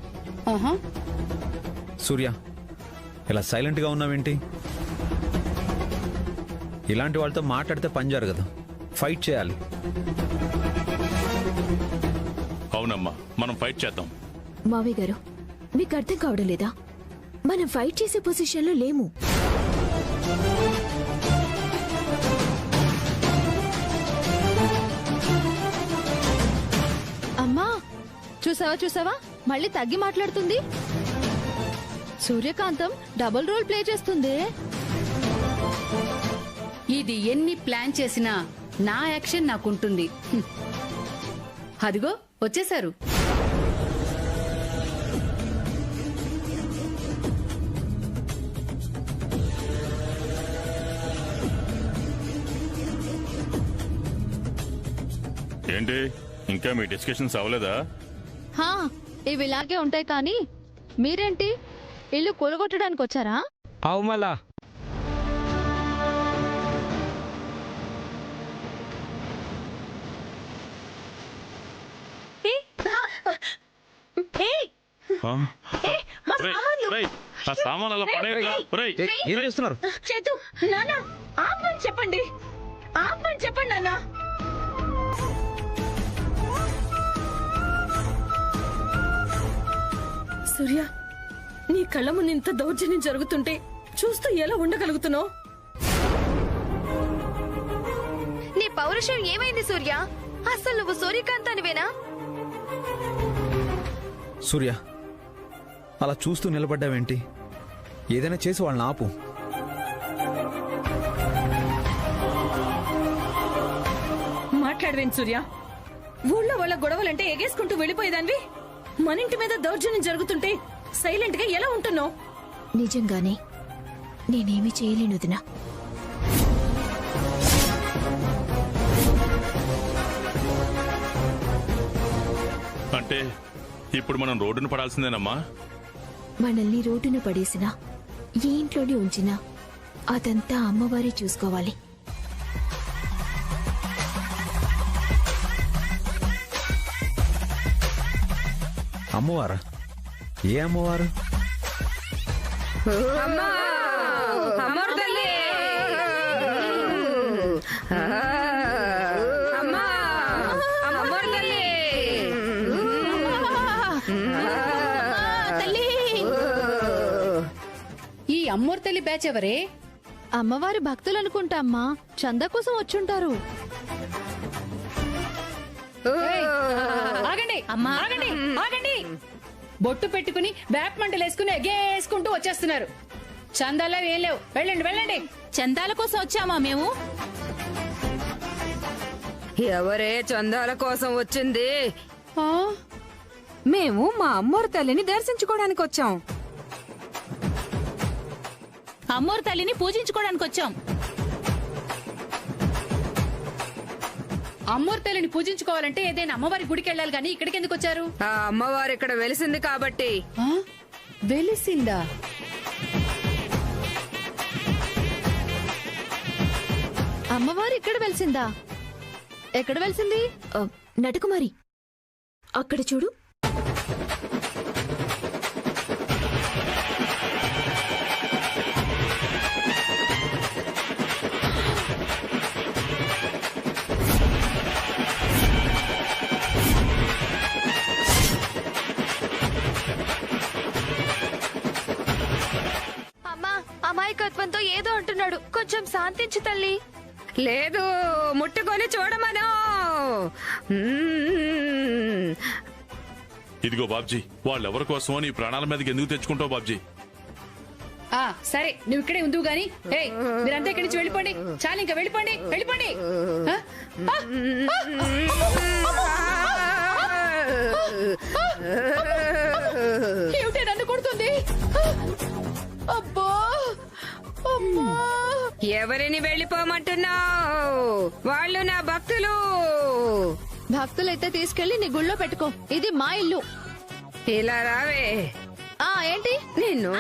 ఆహా, సూర్య, ఇలా సైలెంట్గా ఉన్నావేంటి? ఇలాంటి వాళ్ళతో మాట్లాడితే పని జరగదు, ఫైట్ చేయాలి. అవునమ్మా, మనం ఫైట్ చేద్దాం. మావయ్య గారు, మీకు అర్థం కావడం లేదా? మనం ఫైట్ చేసే పొజిషన్లో లేము. అమ్మా, చూసావా మళ్ళీ తగ్గి మాట్లాడుతుంది. సూర్యకాంతం డబుల్ రోల్ ప్లే చేస్తుంది. ఇది ఎన్ని ప్లాన్ చేసినా నా యాక్షన్ నాకుంటుంది. అదిగో వచ్చేశారు. ఏంటి, ఇంకా మీ డిస్కషన్స్ అవ్వలేదా? హా, ఇవి ఇలాగే ఉంటాయి. కానీ మీరేంటి ఇల్లు కూలగొట్టడానికి వచ్చారా? అవు మళ్ళా సామాన్లు ఏం చేస్తున్నారు? చేతు, నాన్న ఆపమని చెప్పండి, ఆపమని చెప్పండి నాన్న. సూర్య, నీ కళ్ళ ముందు ఇంత దౌర్జన్యం జరుగుతుంటే చూస్తూ ఎలా ఉండగలుగుతున్నావు? నీ పౌరుషం ఏమైంది సూర్య? అసలు నువ్వు సూర్యకాంతానివేనా? సూర్య, అలా చూస్తూ నిలబడ్డావేంటి? ఏదైనా చేసి వాళ్ళని ఆపు. మాట్లాడవేంటి సూర్య? ఊళ్ళో వాళ్ళ గొడవలంటే ఎగేసుకుంటూ వెళ్ళిపోయేదాన్వి. మన ఇంటి మీద దౌర్జన్యం జరుగుతుంటే సైలెంట్ గా ఎలా ఉంటున్నావు? నిజంగానే నేనేమీ చేయలేను వదినా. అంటే ఇప్పుడు మనం రోడ్డును పడాల్సిందేనమ్మా? మనల్ని రోడ్డున పడేసినా ఈ ఇంట్లోనే ఉంచినా అదంతా అమ్మవారే చూసుకోవాలి. అమ్మవారా? ఏ అమ్మవారు? ఈ అమ్మోరు తల్లి బ్యాచ్ ఎవరే? అమ్మవారి భక్తులు అనుకుంటా అమ్మా. చందా కోసం వచ్చుంటారు. ఆగండి ఆగండి ఆగండి! బొట్టు పెట్టుకుని వేప మంటలు వేసుకుని ఎగేసుకుంటూ వచ్చేస్తున్నారు. చందాలా ఏం లేవు. వెళ్ళండి వెళ్ళండి. చందాల కోసం వచ్చామా మేము? ఎవరే చందాల కోసం వచ్చింది? మేము మా అమ్మోరు తల్లిని దర్శించుకోవడానికి వచ్చాం. అమ్మోరు తల్లిని పూజించుకోవడానికి వచ్చాం. అమ్మోరు తల్లిని పూజించుకోవాలంటే ఏదైనా అమ్మవారి గుడికి వెళ్ళాలి గానీ ఇక్కడికి ఎందుకు వచ్చారు? ఆ అమ్మవారు ఇక్కడ వెలిసింది కాబట్టి. వెలిసిందా? అమ్మవారు ఇక్కడ వెలిసిందా? ఎక్కడ వెలిసింది? నటకుమారి, అక్కడ చూడు. అమ్మా, అమాయకత్వంతో ఏదో అంటున్నాడు. కొంచెం శాంతించు తల్లి. లేదు, ముట్టుకొని చూడమను. ఇదిగో బాబ్జీ, వాళ్ళెవరి కోసమో నీ ప్రాణాల మీదకి ఎందుకు తెచ్చుకుంటావు బాబ్జీ? సరే, నువ్వు ఇక్కడే ఉందువు గాని. మీరంతా ఇక్కడి నుంచి వెళ్ళిపోండి. చాలు, ఇంకా వెళ్ళిపోండి వెళ్ళిపోండి. ఏమిటే నన్ను కొడుతుంది? అబ్బా! ఎవరిని వెళ్ళిపోమంటున్నావు? వాళ్ళు నా భక్తులు. భక్తులైతే తీసుకెళ్లి నీ గుళ్ళో పెట్టుకో. ఇది మా ఇల్లు. ఇలా రావే. ఏంటి? నిన్ను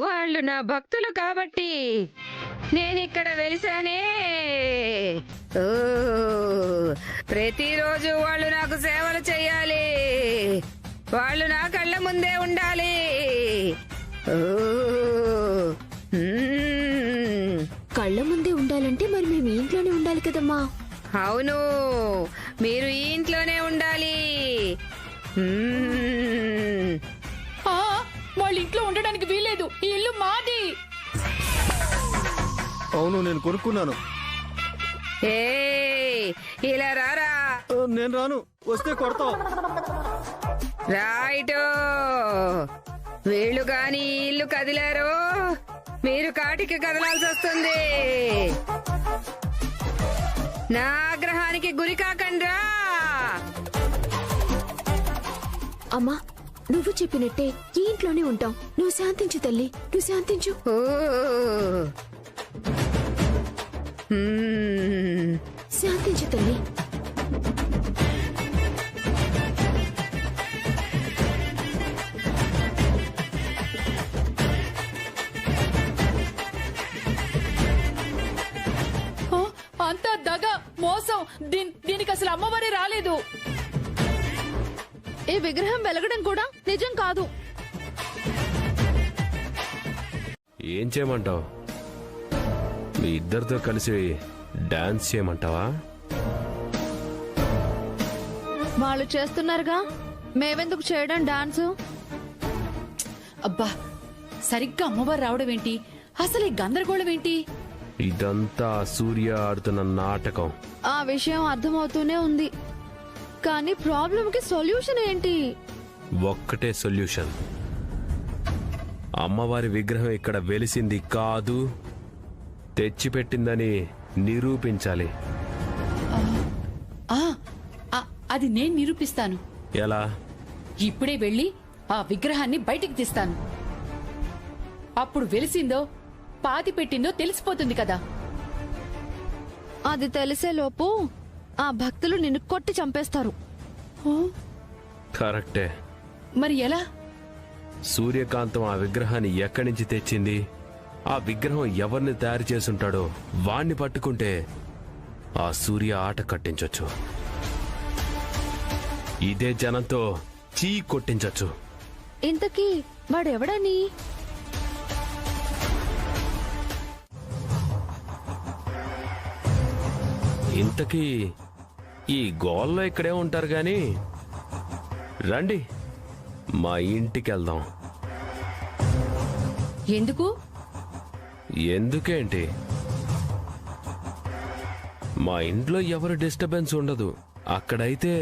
వాళ్ళు నా భక్తులు కాబట్టి నేనిక్కడ వెలిసానే. ప్రతిరోజు వాళ్ళు నాకు సేవలు చెయ్యాలి. వాళ్ళు నా కళ్ళ ముందే ఉండాలి. కళ్ళ ముందే ఉండాలంటే మరి మేము ఈ ఇంట్లోనే ఉండాలి కదమ్మా. అవును, మీరు ఈ ఇంట్లోనే ఉండాలి. వాళ్ళ ఇంట్లో ఉండడానికి వీలేదు. ఈ ఇల్లు మాది. అవును, నేను కొనుక్కున్నాను. ఇలా రారా. నేను రాను, వస్తే కొడతావు. రైట్. వీళ్ళు గాని ఇల్లు కదిలారు, మీరు కాటికి కదలాల్సి వస్తుంది. నా ఆగ్రహానికి గురి కాకండ్రా. అమ్మా, నువ్వు చెప్పినట్టే ఈ ఇంట్లోనే ఉంటాం. నువ్వు శాంతించు తల్లి, నువ్వు శాంతించు. శాంతించు తల్లి. దీనికి అసలు అమ్మవారే రాలేదు. ఈ విగ్రహం వెలగడం కూడా నిజం కాదు. ఏం చేయమంటావు? మీ ఇద్దరితో కలిసి డాన్స్ చేయమంటావా? వాళ్ళు చేస్తున్నారుగా, మేమెందుకు చేయడం డాన్సు? అబ్బా, సరిగ్గా అమ్మవారు రావడం ఏంటి? అసలు ఈ గందరగోళం ఏంటి? ఇదంతా సూర్య ఆడుతున్న నాటకం. ఆ విషయం అర్థమవుతూనే ఉంది, కానీ ప్రాబ్లంకి సొల్యూషన్ ఏంటి? ఒక్కటే సొల్యూషన్. అమ్మవారి విగ్రహం ఇక్కడ వెలిసింది కాదు, తెచ్చిపెట్టిందని నిరూపించాలి. అది నేను నిరూపిస్తాను. ఎలా? ఇప్పుడే వెళ్ళి ఆ విగ్రహాన్ని బయటికి తీస్తాను. అప్పుడు వెలిసిందో పాతి పెట్టిందో తెలిసిపోతుంది కదా. అది తెలిసేలోపు ఆ భక్తులు నిన్ను కొట్టి చంపేస్తారు. కరెక్టే. మరి ఎలా? సూర్యకాంతం ఆ విగ్రహాన్ని ఎక్కడి నుంచి తెచ్చింది, ఆ విగ్రహం ఎవరిని తయారు చేసుంటాడో వాణ్ణి పట్టుకుంటే ఆ సూర్య ఆట కట్టించొచ్చు. ఇదే జనంతో చీ కొట్టించొచ్చు. ఇంతకీ వాడెవడని? ఇంతకీ ఈ గోల్లో ఇక్కడే ఉంటారు గాని రండి మా ఇంటికి వెళ్దాం. ఎందుకు? ఎందుకేంటి, మా ఇంట్లో ఎవరు డిస్టర్బెన్స్ ఉండదు. అక్కడైతే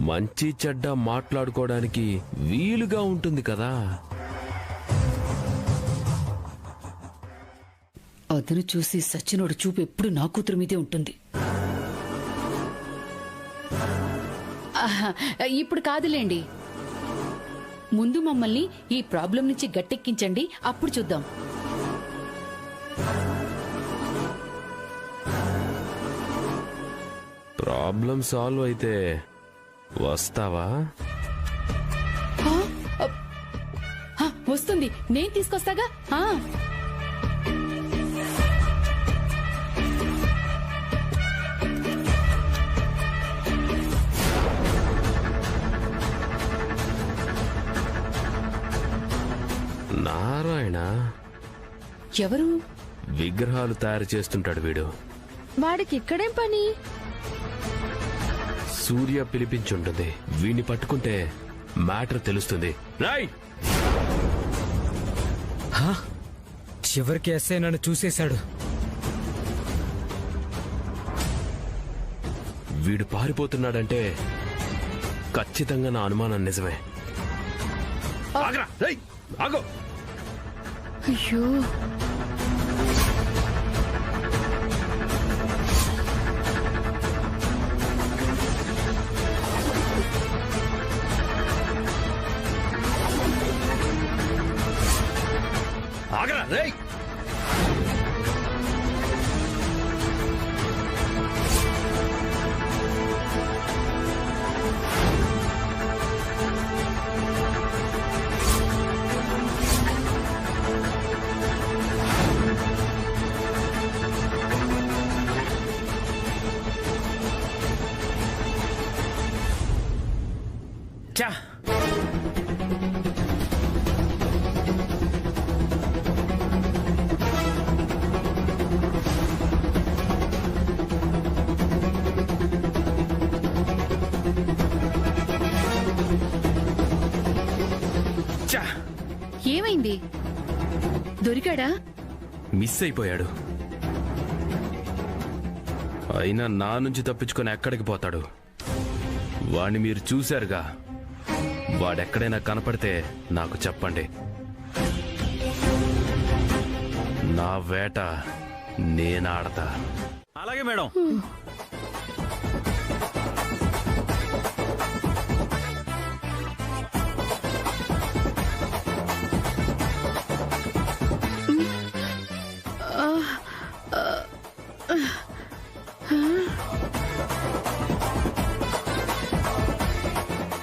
మంచి చెడ్డ మాట్లాడుకోవడానికి వీలుగా ఉంటుంది కదా. అతను చూసి సచ్చినోడు చూపు ఎప్పుడు నా కూతురు మీదే ఉంటుంది. ఇప్పుడు కాదులేండి, ముందు మమ్మల్ని ఈ ప్రాబ్లం నుంచి గట్టెక్కించండి, అప్పుడు చూద్దాం. ప్రాబ్లం సాల్వ్ అయితే వస్తావా? వస్తుంది, నేను తీసుకొస్తాగా. నారాయణ ఎవరు? విగ్రహాలు తయారు చేస్తుంటాడు వీడు. వాడికి ఇక్కడేం పని? సూర్య పిలిపించుంటుంది. వీణ్ణి పట్టుకుంటే మ్యాటర్ తెలుస్తుంది. రాయ్! చివరికి ఎస్ఐ నన్ను చూసేశాడు. వీడు పారిపోతున్నాడంటే ఖచ్చితంగా నా అనుమానం నిజమే. ఆగో! అయ్యో, ఆగరా రేయ్! చా ఏమైంది? దొరికాడా? మిస్ అయిపోయాడు. అయినా నా నుంచి తప్పించుకొని ఎక్కడికి పోతాడు? వాణ్ణి మీరు చూశారుగా. వాడెక్కడైనా కనపడితే నాకు చెప్పండి. నా వేట నేనాడతా. అలాగే మేడం.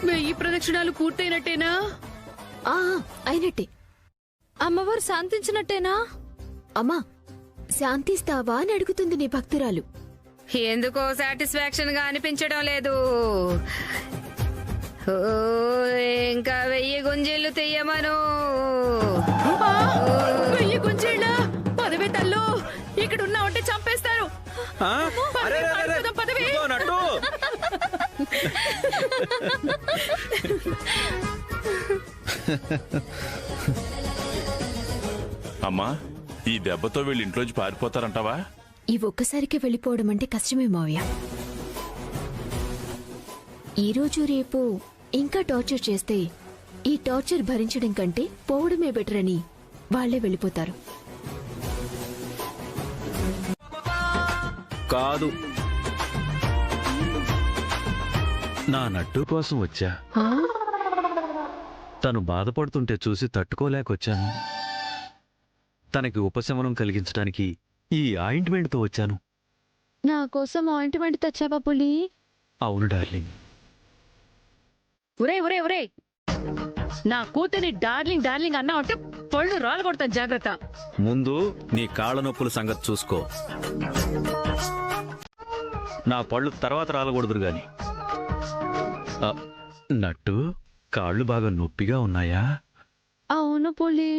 వెయ్యి ప్రదక్షిణాలు పూర్తయినట్టేనా? అయినట్టే. అమ్మవారు శాంతించినట్టేనా? అమ్మా, శాంతిస్తావా అని అడుగుతుంది నీ భక్తురాలు. ఎందుకో సాటిస్ఫాక్షన్ గా అనిపించడం లేదు. ఓ, ఇంకా 1000 గుంజీళ్లు తెయ్యమను. 1000 గుంజీళ్ళ పదవి తల్లు ఇక్కడ ఉన్నా ఉంటే చంపేస్తారు. పదవి నట్టు అమ్మా, ఈ దెబ్బతో వీళ్ళు ఇంట్లోంచి పారిపోతారంటావా? ఈ ఒక్కసారికే వెళ్ళిపోవడం అంటే కష్టమే మావయ్య. ఈ రోజు రేపు ఇంకా టార్చర్ చేస్తే ఈ టార్చర్ భరించడం కంటే పోవడమే బెటర్ అని వాళ్లే వెళ్ళిపోతారు. కాదు, నా నట్టు కోసం వచ్చా. తను బాధపడుతుంటే చూసి తట్టుకోలేకొచ్చాను. తనకి ఉపశమనం కలిగించడానికి ఈ ఆయింట్మెంట్తో వచ్చాను. నా కోసం ఆయింట్మెంట్ తెచ్చావా పులి? అవును డార్లింగ్. ఒరే ఒరే ఒరే, నా కూతుని డార్లింగ్ డార్లింగ్ అన్నా అంటే పళ్ళు రాలు కొడతాను, జాగ్రత్త. ముందు నీ కాళ్ళ నొప్పుల సంగతి చూసుకో. నా పళ్ళు తర్వాత రాలకూడదు గాని. నట్టు, కాళ్ళు బాగా నొప్పిగా ఉన్నాయా? అవును పులి,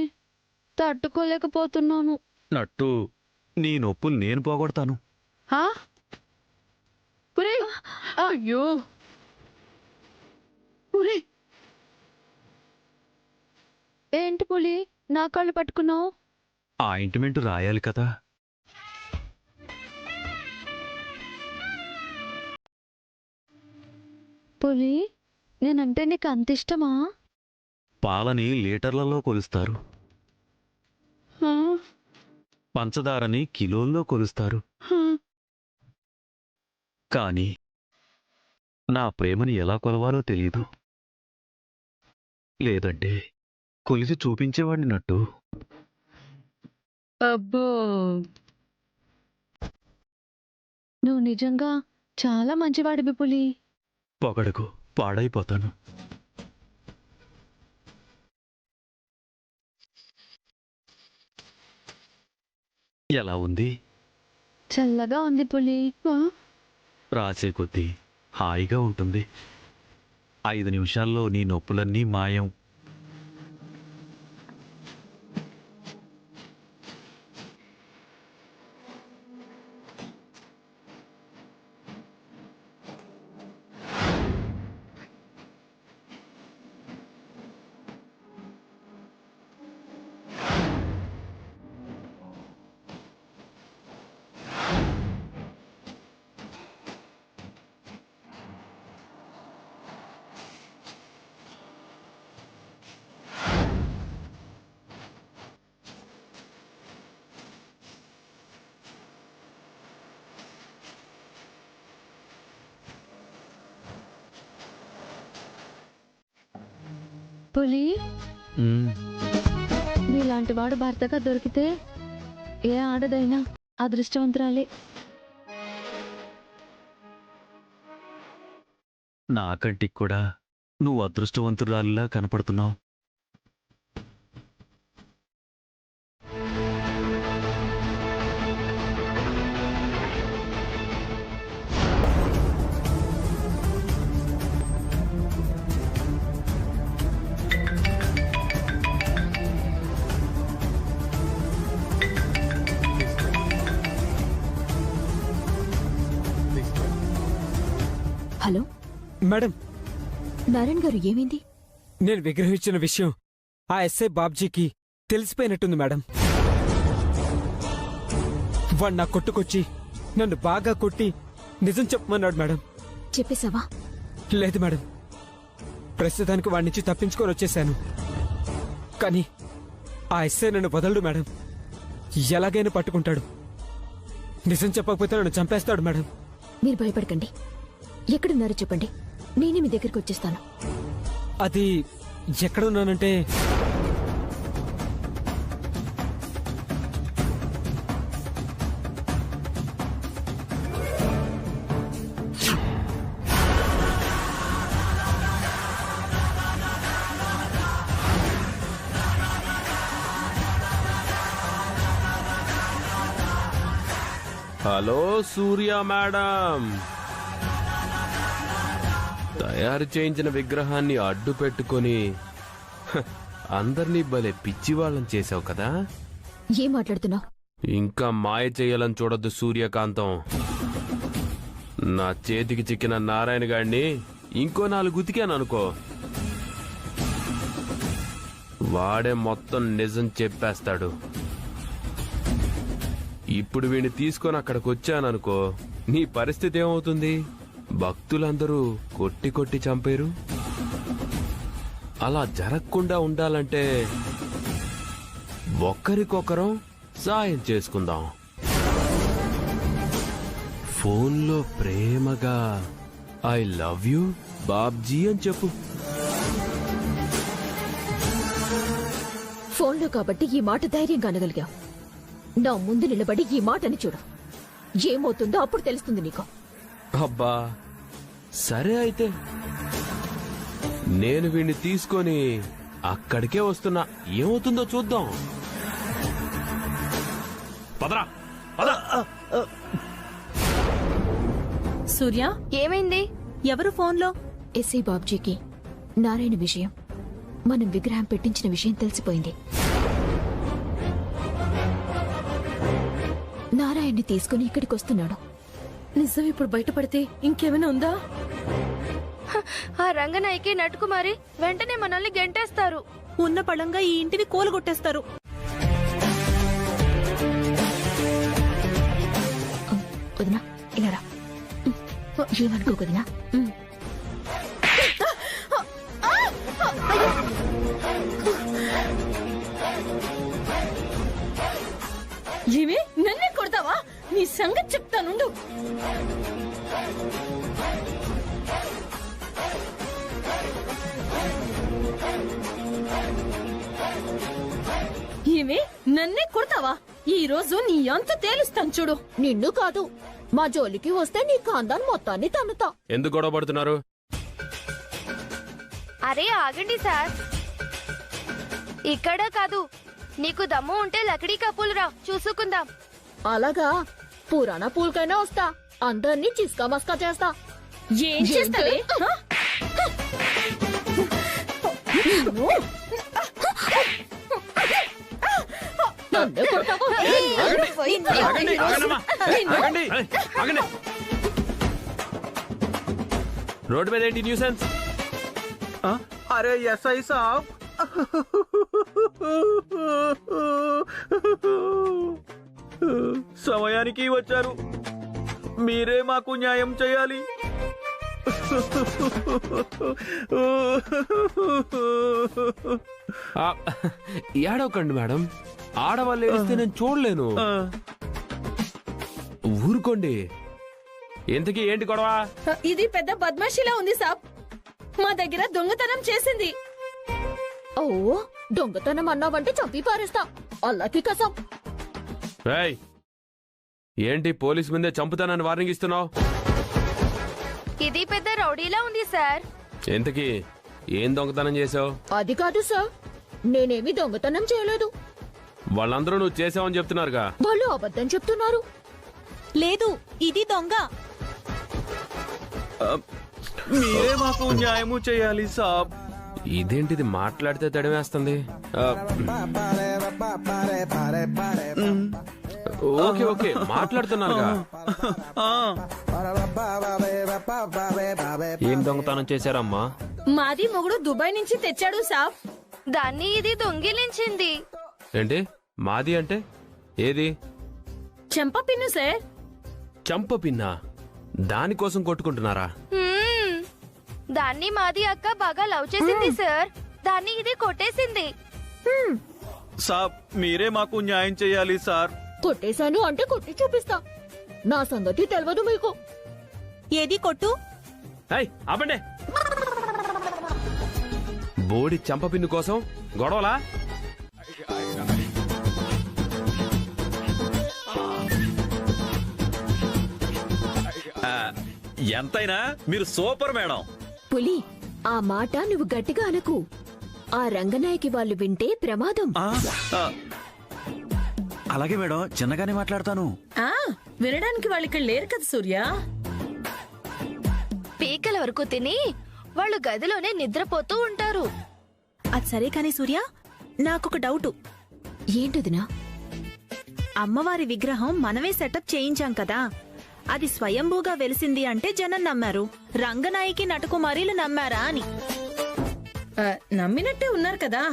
తట్టుకోలేకపోతున్నాను. నట్టు, నీ నొప్పులు నేను పోగొడతాను. అయ్యో ఏంటి పులి నా కాళ్ళు పట్టుకున్నావు? ఆయింట్మెంట్ రాయాలి కదా. పులి, నేనంటే నీకు అంత ఇష్టమా? పాలని లీటర్లలో కొలుస్తారు, పంచదారని కిలోల్లో కొలుస్తారు. కానీ నా ప్రేమని ఎలా కొలవాలో తెలీదు. లేదంటే కొలిసి చూపించేవాడిని నట్టు. అబ్బో, నువ్వు నిజంగా చాలా మంచివాడివి పులి. పొగడకు, పాడైపోతాను. ఎలా ఉంది? చల్లగా ఉంది పులి. రాసే కొద్దీ హాయిగా ఉంటుంది. 5 నిమిషాల్లో నీ నొప్పులన్నీ మాయం. పులి, నీలాంటి వాడు భర్తగా దొరికితే ఏ ఆడదైనా అదృష్టవంతురాలే. నా కంటికి కూడా నువ్వు అదృష్టవంతురాలిలా కనపడుతున్నావు. హలో మేడం, నారాయణ గారు, ఏమైంది? నేను విగ్రహం ఇచ్చిన విషయం ఆ ఎస్ఐ బాబ్జీకి తెలిసిపోయినట్టుంది మేడం. వాడు నా కొట్టుకొచ్చి నన్ను బాగా కొట్టి నిజం చెప్పమన్నాడు మేడం. చెప్పేశావా? లేదు మేడం, ప్రస్తుతానికి వాడి నుంచి తప్పించుకొని వచ్చేశాను. కానీ ఆ ఎస్ఐ నన్ను వదలడు మేడం. ఎలాగైనా పట్టుకుంటాడు. నిజం చెప్పకపోతే నన్ను చంపేస్తాడు మేడం. మీరు భయపడకండి. ఎక్కడున్నారో చెప్పండి, నేనే మీ దగ్గరికి వచ్చేస్తాను. అది ఎక్కడున్నానంటే హలో సూర్య మేడం, తయారు చేయించిన విగ్రహాన్ని అడ్డు పెట్టుకొని అందరినీ భలే పిచ్చివాళ్ళని చేసావు కదా. ఏం మాట్లాడుతున్నావు? ఇంకా మాయ చేయాలని చూడొద్దు సూర్యకాంతం. నా చేతికి చిక్కిన నారాయణ గాడిని ఇంకో 4 ఉతికాను అనుకో, వాడే మొత్తం నిజం చెప్పేస్తాడు. ఇప్పుడు వీడిని తీసుకొని అక్కడికి వచ్చాననుకో, నీ పరిస్థితి ఏమవుతుంది? భక్తులందరూ కొట్టి కొట్టి చంపేరు. అలా జరగకుండా ఉండాలంటే ఒక్కరికొకరం సాయం చేసుకుందాం. ఫోన్లో ప్రేమగా ఐ లవ్ యూ బాబ్జీ అని చెప్పు. ఫోన్లో కాబట్టి ఈ మాట ధైర్యంగా అనగలిగావు. నా ముందు నిలబడి ఈ మాటని చూడు, ఏమవుతుందో అప్పుడు తెలుస్తుంది నీకు. అబ్బా సరే అయితే, నేను వీణ్ణి తీసుకొని అక్కడికే వస్తున్నా. ఏమవుతుందో చూద్దాం. పదరా పద. సూర్య, ఏమైంది? ఎవరు ఫోన్లో? ఎస్ఐ బాబ్జీకి నారాయణ విషయం, మనం విగ్రహం పెట్టించిన విషయం తెలిసిపోయింది. నారాయణ్ని తీసుకుని ఇక్కడికి వస్తున్నాడు. నిజం ఇప్పుడు బయటపడితే ఇంకేమైనా ఉందా? ఆ రంగనాయకి నటుకుమారి వెంటనే మనల్ని గెంటేస్తారు. ఉన్న పళంగా ఈ ఇంటిని కూలగొట్టేస్తారు. వదినా ఇలా రా. ఏమనుకో వదినా. ఏమి నన్నే కొడతావా? నీ సంగతి చెప్తానుండు. ఏమి నన్నే కొడతావా? ఈ రోజు నీ అంత తేలుస్తాను చూడు. నిన్ను కాదు, మా జోలికి వస్తే నీ కాందాన్ని మొత్తాన్ని తన్నుతా. ఎందుకు గొడవ పడుతున్నారు? అరే ఆగండి సార్, ఇక్కడ కాదు. నీకు దమ్ము ఉంటే లకడీ కప్పులు రా, చూసుకుందాం. అలాగా, పురాణ పూలకైనా వస్తా, అందరినీ చిస్కా మస్కా చేస్తా. ఏం చేస్తావే? రోడ్డు మీద ఏంటి న్యూసెన్స్? అరే ఎస్ఐ సాబ్, సమయానికి వచ్చారు. మీరే మాకు న్యాయం చేయాలి. ఏడవకండి మేడం, ఆడవాళ్ళు ఏడిస్తే నేను చూడలేను. ఊరుకోండి. ఇంతకీ ఏంటి గొడవ? ఇది పెద్ద బద్మాషిలా ఉంది సాబ్. మా దగ్గర దొంగతనం చేసింది. ఓ, దొంగతనం అన్నావంటే చంపి పారేస్తా. అల్లాకి కసం. ఏయ్, ఏంటి పోలీస్ ముందే చంపుతానని వార్నింగ్ ఇస్తున్నావు? ఇది పెద్ద రౌడీలా ఉంది సార్. ఇంతకీ ఏం దొంగతనం చేసావు? అది కాదు సార్, నేనేమి దొంగతనం చేయలేదు. వాళ్ళందరూ నువ్వు చేసావని చెప్తున్నారుగా. వాళ్ళు అబద్ధం చెప్తున్నారు. లేదు, ఇది దొంగ. మీరే మాకు న్యాయము చేయాలి సాబ్. ఇదేంటిది మాట్లాడితే తడివేస్తుంది. Okay okay, మాట్లాడుతున్నానుగా. ఏం దొంగతనం చేశారమ్మా? మాది మొగుడు దుబాయ్ నుంచి తెచ్చాడు సాబ్. దాన్ని ఇది దొంగిలించింది. ఏంటి మాది అంటే? ఏది? చెంప పిన్ను సార్. చంప పిన్నా? దానికోసం కొట్టుకుంటున్నారా? దాన్ని మాది అక్క బాగా లవ్ చేసింది సార్. దాన్ని ఇది కొట్టేసింది. సాబ్, మీరే మాకు న్యాయం చేయాలి సార్. కొట్టేశాను అంటే కొట్టి చూపిస్తా. నా సంగతి తెలియదు మీకు. ఏది కొట్టు? ఆపండి. బోడి చంపపిన్ను కోసం గొడవలా? ఎంతైనా మీరు సూపర్ మేడం. పులి, ఆ మాట నువ్వు గట్టిగా అనకు. ఆ రంగనాయకి వాళ్ళు వింటే ప్రమాదం. అలాగే మేడం, చిన్నగానే మాట్లాడతాను. వినడానికి వాళ్ళు ఇక్కడ లేరు కదా సూర్య. పీకల వరకు తిని వాళ్ళు గదిలోనే నిద్రపోతూ ఉంటారు. అది సరే కాని సూర్య, నాకొక డౌటు. ఏంటదినా? అమ్మవారి విగ్రహం మనమే సెటప్ చేయించాం కదా, అది స్వయంభూగా వెలిసింది అంటే జనం నమ్మారు. రంగనాయకి నటకుమారీలు నమ్మారా అని. నమ్మినట్టే ఉన్నారు కదా,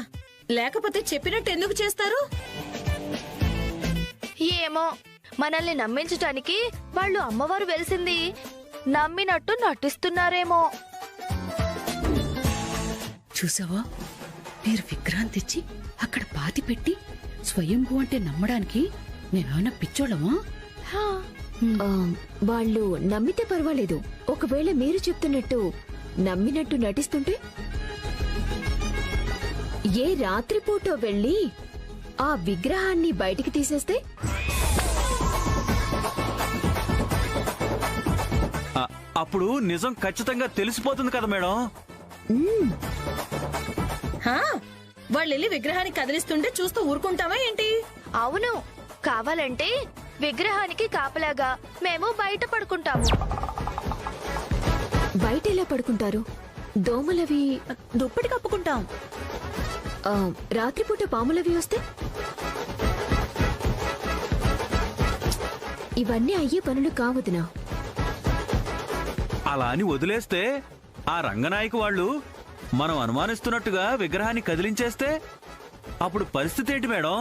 లేకపోతే చెప్పినట్టు ఎందుకు చేస్తారు? ఏమో, మనల్ని నమ్మించటానికి వాళ్ళు అమ్మవారు వెలిసింది నమ్మినట్టు నటిస్తున్నారేమో. చూసావా, మీరు విగ్రహం తెచ్చి అక్కడ పాతి పెట్టి స్వయంభూ అంటే నమ్మడానికి మేమేమన్నా పిచ్చోళ్ళమా? వాళ్ళు నమ్మితే పర్వాలేదు, ఒకవేళ మీరు చెప్తున్నట్టు నమ్మినట్టు నటిస్తుంటే? ఏ రాత్రిపూట వెళ్ళి ఆ విగ్రహాన్ని బయటికి తీసేస్తే? అప్పుడు నిజం ఖచ్చితంగా తెలిసిపోతుంది కదా మేడం. వాళ్ళు వెళ్ళి విగ్రహాన్ని కదిలిస్తుంటే చూస్తూ ఊరుకుంటామా ఏంటి? అవును, కావాలంటే విగ్రహానికి కాపలాగా మేము బయట పడుకుంటాము. బయట ఎలా పడుకుంటారు? దోమలవి దుప్పటి కప్పుకుంటాం. రాత్రిపూట పాములవి వస్తే? ఇవన్నీ అయ్యే పనులు కావదునా. అలా అని వదిలేస్తే ఆ రంగనాయకు వాళ్ళు మనం అనుమానిస్తున్నట్టుగా విగ్రహాన్ని కదిలించేస్తే అప్పుడు పరిస్థితి ఏంటి మేడం?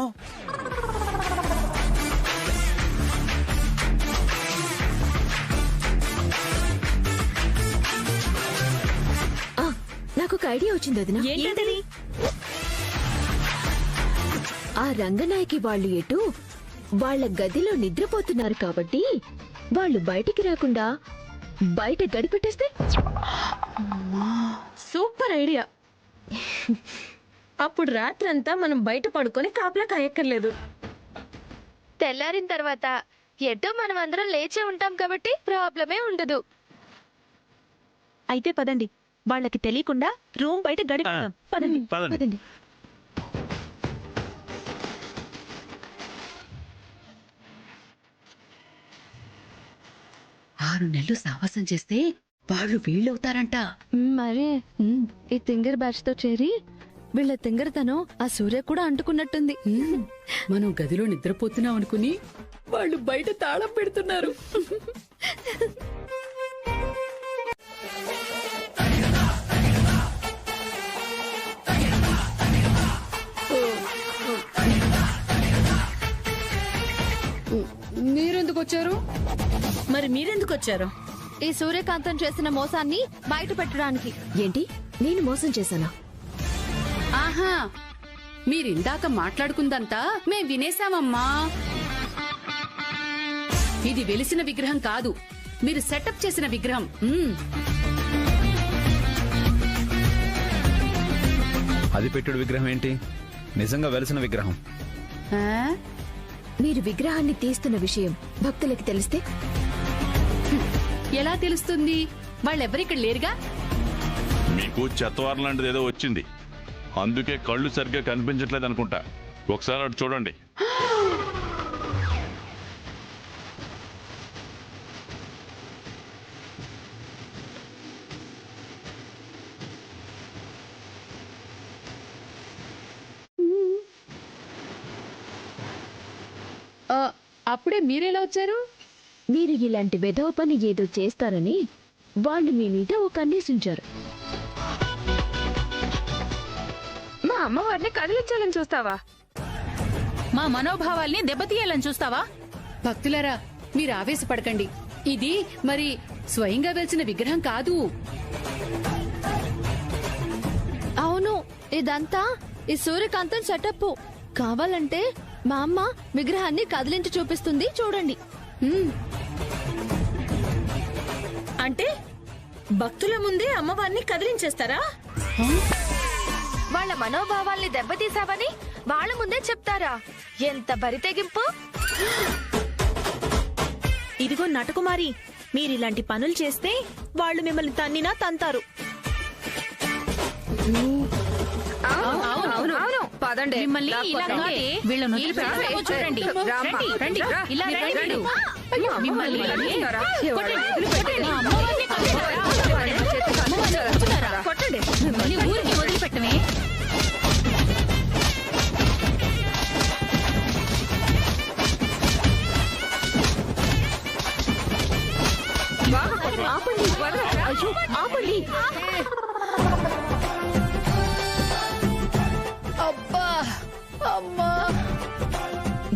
నాకు ఒక ఐడియా వచ్చింది వదినా. ఏంటది? ఆ రంగనాయకి వాళ్ళు ఎటు వాళ్ళ గదిలో నిద్రపోతున్నారు కాబట్టి వాళ్ళు బయటికి రాకుండా బయట గడిపెట్టేస్తే? Super idea. అప్పుడు రాత్రంతా మనం బయట పడుకొని కాపలా కాయక్కర్లేదు. తెల్లారిన తర్వాత ఎటో మనం అందరం లేచే ఉంటాం కాబట్టి ప్రాబ్లమే ఉండదు. అయితే పదండి, వాళ్ళకి తెలియకుండా రూమ్ బయట గడిపాం. పదండి. 6 నెలలు సావాసం చేస్తే వాళ్ళు వీళ్ళవుతారంట. మరే ఈ తింగర్ బ్యాచ్ తో చేరి వీళ్ళ తింగరతనం ఆ సూర్య కూడా అంటుకున్నట్టుంది. మనం గదిలో నిద్రపోతున్నాం అనుకుని వాళ్ళు బయట తాళం పెడుతున్నారు. మీరెందుకు వచ్చారు? మరి మీరెందుకు వచ్చారు? ఈ సూర్యకాంతం చేసిన మోసాన్ని బయట పెట్టడానికి. ఏంటి, నేను మోసం చేశానా? ఆహా, మీరిందాక మాట్లాడుకుందంతా మేం వినేశామమ్మా. ఇది వెలిసిన విగ్రహం కాదు, మీరు సెటప్ చేసిన విగ్రహం. అది పెట్టుడు విగ్రహం ఏంటి? నిజంగా వెలిసిన విగ్రహం. మీరు విగ్రహాన్ని తీస్తున్న విషయం భక్తులకి తెలిస్తే? ఎలా తెలుస్తుంది? వాళ్ళెవరిక్కడ లేరుగా. మీకు చెత్తవారం లాంటిది ఏదో వచ్చింది, అందుకే కళ్ళు సరిగ్గా కనిపించట్లేదు అనుకుంటా. ఒకసారి అటు చూడండి. అప్పుడే మీరెలా వచ్చారు? మీరు ఇలాంటి వెధవ పని ఏదో చేస్తారని వాళ్ళు మీ మీద ఒక కన్నేసించారు. మా అమ్మవారిని కదిలించాలని చూస్తావా? మా మనోభావాల్ని దెబ్బతీయాలని చూస్తావా? భక్తులారా, మీరు ఆవేశపడకండి. ఇది మరి స్వయంగా వెలిసిన విగ్రహం కాదు. అవును, ఇదంతా ఈ సూర్యకాంతం సెటప్. కావాలంటే మా అమ్మ విగ్రహాన్ని కదిలించి చూపిస్తుంది, చూడండి. అంటే భక్తుల ముందే అమ్మవారిని కదిలించేస్తారా? వాళ్ళ మనోభావాల్ని దెబ్బతీసావని వాళ్ళ ముందే చెప్తారా? ఎంత బరితెగింపు! ఇదిగో నటకుమారి, మీరిలాంటి పనులు చేస్తే వాళ్ళు మిమ్మల్ని తన్నినా తంతారు. అవును, పదండి. మిమ్మల్ని రా, ఇలా కొట్టండి. కాదే, వీళ్ళని ఈ వదిలిపెడతామో రా, చూడండి. రామ్మా. రండి, రండి, రా, ఇలా మీరు రండి రండి. మీరు. మిమ్మల్ని కొట్టండి. కొట్టండి. మా అమ్మవారిని కొట్టండి. అమ్మవారిని కొట్టున్నారా? కొట్టండి. మిమ్మల్ని ఊరికి వదిలిపెట్టమే. బాగా కొట్టండి. ఆపండి. వదలరా. అయ్యో, ఆపండి. అబ్బా అమ్మా.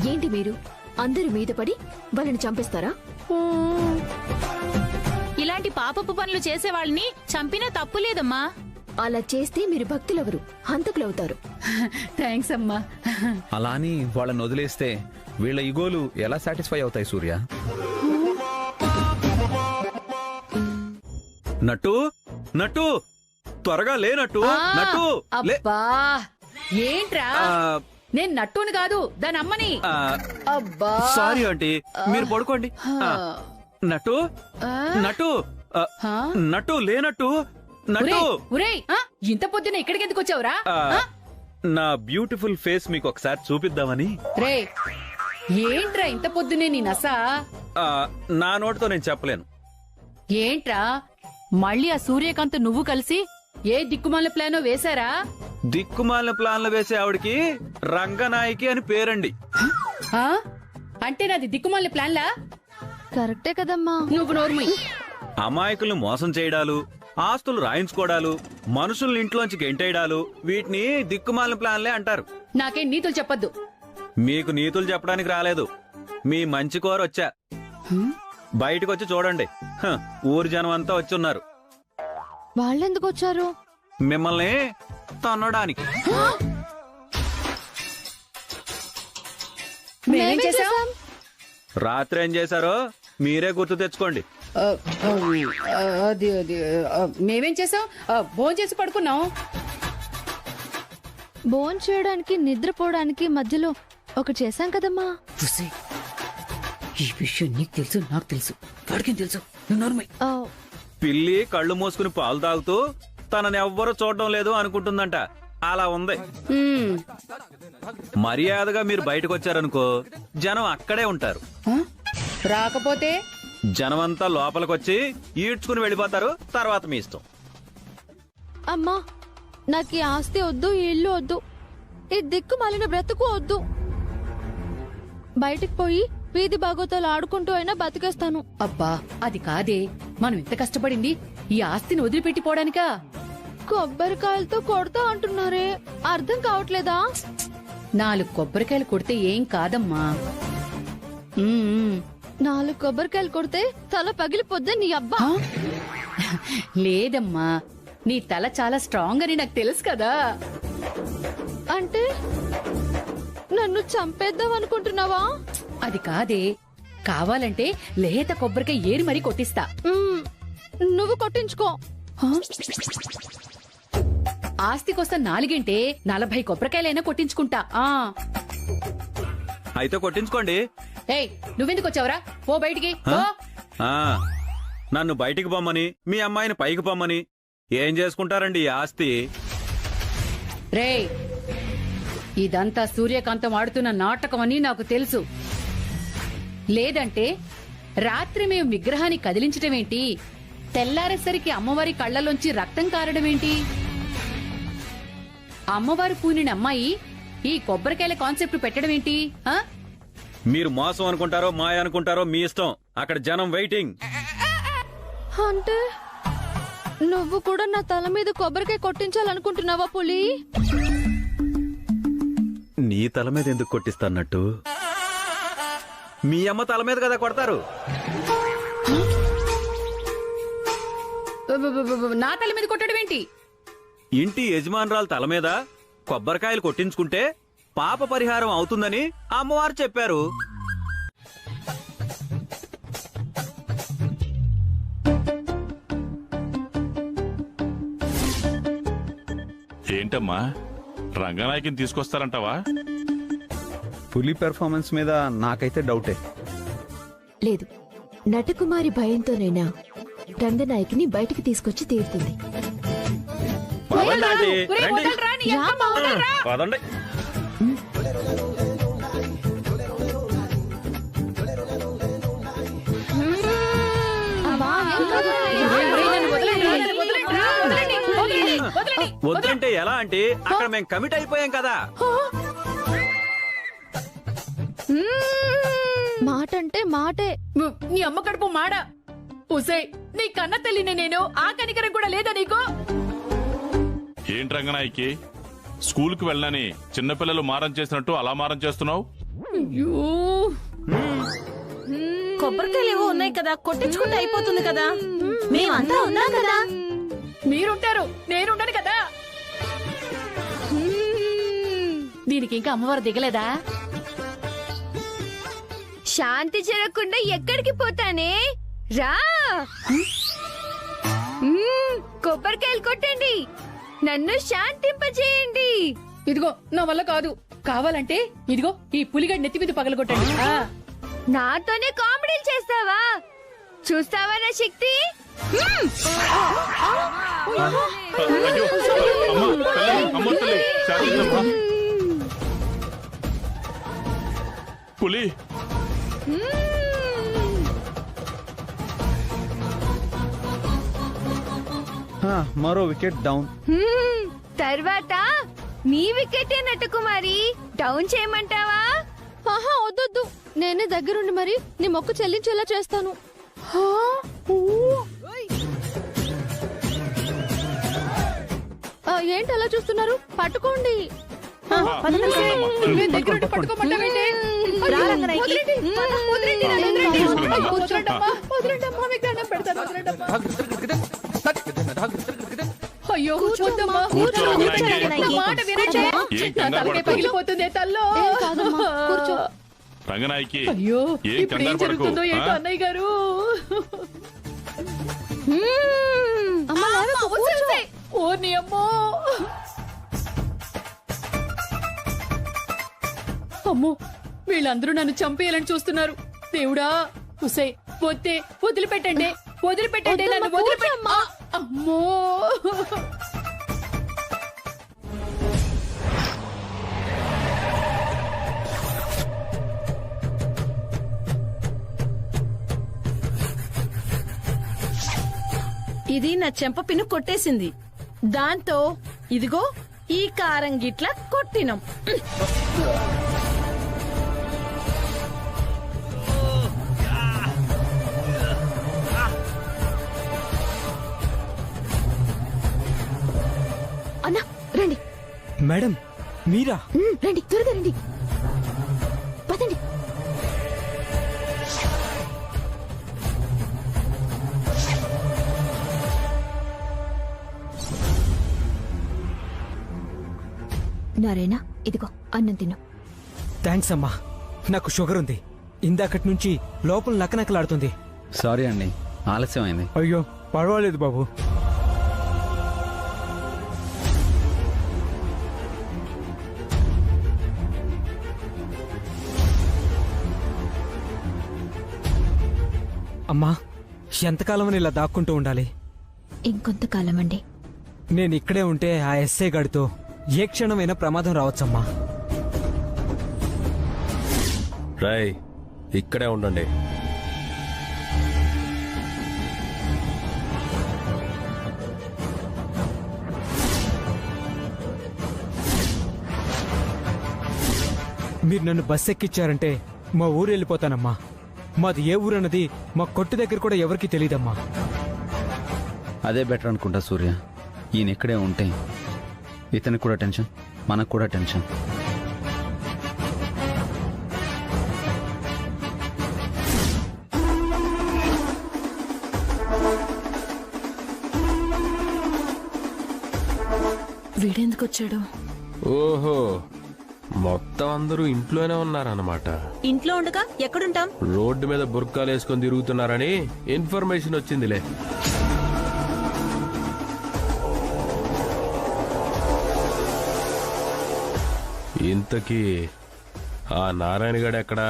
ఏంటి మీరు అందరి మీద పడి వాళ్ళని చంపేస్తారా? ఇలాంటి పాపపు పనులు చేసే వాళ్ళని చంపినా తప్పు లేదమ్మా. అలా చేస్తే మీరు భక్తులెవరు హంతకులవుతారు. థ్యాంక్స్ అమ్మా. అలా అని వాళ్ళని వదిలేస్తే వీళ్ళ ఇగోలు ఎలా సాటిస్ఫై అవుతాయి సూర్య? నట్టు నట్టు త్వరగా లేనట్టు నట్టు లే. అబ్బా ఏంట్రా? నేను నట్టుని కాదు దాని అమ్మని. అబ్బా సారీ ఆంటీ, మీరు పడుకోండి. నట్టు నట్టు నట్టు లేనట్టు నట్టు. ఉరేయ్, ఇంత పొద్దున ఇక్కడికి ఎందుకు వచ్చావురా? నా బ్యూటిఫుల్ ఫేస్ మీకు ఒకసారి చూపిద్దామని. రే ఏంట్రా ఇంత పొద్దునే నీ నసా? నా నోటితో నేను చెప్పలేను. ఏంట్రా మళ్ళీ ఆ సూర్యకాంత్ నువ్వు కలిసి ఏ దిక్కుమాల ప్లానో వేశారా? దిక్కుమాలిన ప్లాన్లు వేసే ఆవిడకి రంగనాయకి అని పేరండి. అంటే నాది దిక్కుమాల ప్లాన్లా? కరెక్టే కదమ్మా. నువ్వు నోర్మి. అమాయకుల్ని మోసం చేయడాలు, ఆస్తులు రాయించుకోవడాలు, మనుషుల్ని ఇంట్లోంచి గెంటేయడాలు, వీటిని దిక్కుమాలిన ప్లాన్లే అంటారు. నాకేం నీతులు చెప్పొద్దు. మీకు నీతులు చెప్పడానికి రాలేదు, మీ మంచి కోర వచ్చా. బయటకు వచ్చి చూడండి, ఊరి జనం అంతా వచ్చున్నారు. వాళ్ళెందుకు వచ్చారు? మిమ్మల్ని తన్నడానికి. మేమేం చేశాం? రాత్రి ఏం చేశారో మీరే గుర్తు తెచ్చుకోండి. అది అది మేమేం చేసాం? భోజనం చేసి పడుకున్నాం. భోజనం చేయడానికి నిద్రపోవడానికి మధ్యలో ఒకటి చేశాం కదమ్మా. ఈ విషయం నీకు తెలుసు, నాకు తెలుసు, వాడికేం తెలుసు? నువ్వు నోర్మై. పిల్లి కళ్ళు మూసుకుని పాలు తాగుతూ తనని ఎవ్వరూ చూడడం లేదు అనుకుంటుందంట. అలా ఉంది. మర్యాదగా మీరు బయటకు వచ్చారనుకో జనం అక్కడే ఉంటారు. రాకపోతే జనమంతా లోపలికొచ్చి ఈడ్చుకుని వెళ్ళిపోతారు. తర్వాత మీ ఇష్టం. అమ్మా, నాకు ఈ ఆస్తి వద్దు, ఈ ఇల్లు వద్దు, ఈ దిక్కు మాలిన బ్రతుకు వద్దు. బయటికి పోయి వీధి బాగోతాలు ఆడుకుంటూ అయినా బతికేస్తాను. అబ్బా అది కాదే, మనం ఎంత కష్టపడింది ఈ ఆస్తిని వదిలిపెట్టిపోవడానికా? కొబ్బరికాయలతో కొడతా అంటున్నారే, అర్థం కావట్లేదా? 4 కొబ్బరికాయలు కొడితే ఏం కాదమ్మా. 4 కొబ్బరికాయలు కొడితే తల పగిలిపోద్దే నీ అబ్బా. లేదమ్మా, నీ తల చాలా స్ట్రాంగ్ అని నాకు తెలుసు కదా. అంటే నన్ను చంపేద్దాం అనుకుంటున్నావా? అది కాదే, కావాలంటే లేత కొబ్బరికాయ ఏరి మరీ కొట్టిస్తా. నువ్వు కొట్టించుకో. ఆస్తి కోసం 4 40 కొబ్బరికాయలైనా కొట్టించుకుంటా. అయితే కొట్టించుకోండి. ఏయ్, నువ్వెందుకు వచ్చావురా? పో బయటికి పో. నన్ను బయటికి పొమ్మని, మీ అమ్మాయిని పైకి పొమ్మని ఏం చేసుకుంటారండి ఈ ఆస్తి? రేయ్, ఇదంతా సూర్యకాంతం ఆడుతున్న నాటకం అని నాకు తెలుసు. లేదంటే రాత్రి మేము విగ్రహాన్ని కదిలించటమేంటి, తెల్లారేసరికి అమ్మవారి కళ్ళలోంచి రక్తం కారడమేంటి? అమ్మవారు పూనిన అమ్మాయి ఈ కొబ్బరికాయల కాన్సెప్ట్ పెట్టడమేంటి? మీరు మోసం అనుకుంటారో మాయ అనుకుంటారో మీ ఇష్టం. అక్కడ జనం వెయిటింగ్. అంటే నువ్వు కూడా నా తల మీద కొబ్బరికాయ కొట్టించాలనుకుంటున్నావా పులి? నీ తల మీద ఎందుకు కొట్టిస్తానట్టు? మీ అమ్మ తల మీద కదా కొడతారు. నా తల మీద కొట్టడం ఏంటి? ఇంటి యజమానురాలు తల మీద కొబ్బరికాయలు కొట్టించుకుంటే పాప పరిహారం అవుతుందని అమ్మవారు చెప్పారు. ఏంటమ్మా, రంగనాయకిని తీసుకొస్తారంటావా? పులి పెర్ఫార్మెన్స్ మీద నాకైతే డౌటే. లేదు, నటకుమారి భయంతోనైనా రంగనాయకిని బయటికి తీసుకొచ్చి తీరుతుంది. పదండి. వద్దంటే ఎలా అంటే అక్కడ మేము కమిట్ అయిపోయాం కదా. మాట అంటే మాటే. నీ అమ్మ కడుపు మాడ. ఉసే, నీ కన్న తల్లిని నేను. ఆ కనికరం కూడా లేదా నీకు? ఏంటి రంగనాయకి, స్కూల్కి వెళ్ళనని చిన్నపిల్లలు మారం చేసినట్టు అలా మారం చేస్తున్నావు? కొబ్బరికాయలు ఏవో ఉన్నాయి కదా, కొట్టించుకుంటే అయిపోతుంది కదా. మేమంతా ఉన్నాం కదా. మీరుంటారు, నేనుండను కదా. దీనికి ఇంకా అమ్మవారు దిగలేదా? శాంతి జరగకుండా ఎక్కడికి పోతానే? రా, కొబ్బరికాయలు కొట్టండి, నన్ను శాంతింపజేయండి. ఇదిగో నా వల్ల కాదు. కావాలంటే ఇదిగో ఈ పులిగడ్డి నెత్తి మీద పగలగొట్టండి. నాతోనే కామెడీలు చేస్తావా? చూస్తావా నా శక్తి? పులి మరో వికెట్ డౌన్. తర్వాత నీ వికెటే నటకుమారి, డౌన్ చేయమంటావా? ఆహా, వద్దొద్దు, నేనే దగ్గరుండి మరి నీ మొక్కు చెల్లించేలా చేస్తాను. ఏంటి అలా చూస్తున్నారు? పట్టుకోండి. అయ్యో పగిలిపోతుంది తల్లో. రంగనాయకి, అయ్యో ఏం ఇప్పుడు ఏం కంగారు పడకు. జరుగుతుందో ఏంటో అన్నయ్య గారు. ఓ నీ అమ్మో, అమ్మో వీళ్ళందరూ నన్ను చంపేయాలని చూస్తున్నారు. దేవుడా, ఉసే వద్దే, వదిలిపెట్టండి, వదిలిపెట్టండి, నన్ను వదిలిపెట్ట. అమ్మో, ఇది నా చెంప పిన్ను కొట్టేసింది. దాంతో ఇదిగో ఈ కారం గిట్ల కొట్టినం. అన్నా రండి. మేడం మీరా? రండి, త్వరగా రండి, పదండి. నారాయణ, ఇదిగో అన్నం తిను. థ్యాంక్స్ అమ్మా. నాకు షుగర్ ఉంది. ఇందాకటి నుంచి లోపల నకనకలాడుతుంది. సారీ అండి, ఆలస్యం అయింది. అయ్యో పర్వాలేదు బాబు. అమ్మా, ఎంతకాలం ఇలా దాక్కుంటూ ఉండాలి? ఇంకొంతకాలం అండి. నేను ఇక్కడే ఉంటే ఆ ఎస్ఐ గాడితో ఏ క్షణమైనా ప్రమాదం రావచ్చమ్మా. రాయ్, ఇక్కడే ఉండండి. మీరు నన్ను బస్ ఎక్కిచ్చారంటే మా ఊరు వెళ్ళిపోతానమ్మా. మాది ఏ ఊరన్నది మా కొట్టు దగ్గర కూడా ఎవరికీ తెలియదమ్మా. అదే బెటర్ అనుకుంటా సూర్య. ఈయన ఇక్కడే ఉంటే ఇతనికి కూడా టెన్షన్, మనకు కూడా టెన్షన్. వీడెందుకు వచ్చాడు? ఓహో, మొత్తం అందరూ ఇంట్లోనే ఉన్నారన్నమాట. ఇంట్లో ఉండగా ఎక్కడుంటాం? రోడ్డు మీద బుర్కాలు వేసుకొని తిరుగుతున్నారని ఇన్ఫర్మేషన్ వచ్చిందిలే. ఇంతకీ ఆ నారాయణ గాడు ఎక్కడా?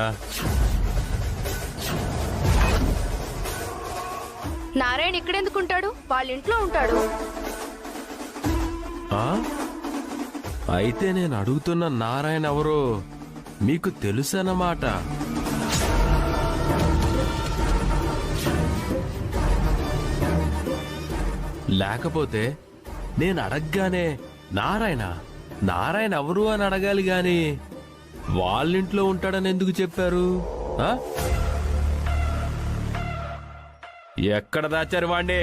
నారాయణ ఇక్కడెందుకుంటాడు? వాళ్ళ ఇంట్లో ఉంటాడు. ఆ? అయితే నేను అడుగుతున్న నారాయణ ఎవరో మీకు తెలుసన్నమాట. లేకపోతే నేను అడగగానే నారాయణ నారాయణ ఎవరు అని అడగాలి గాని వాళ్ళింట్లో ఉంటాడని ఎందుకు చెప్పారు? ఎక్కడ దాచారు వాణ్ణి?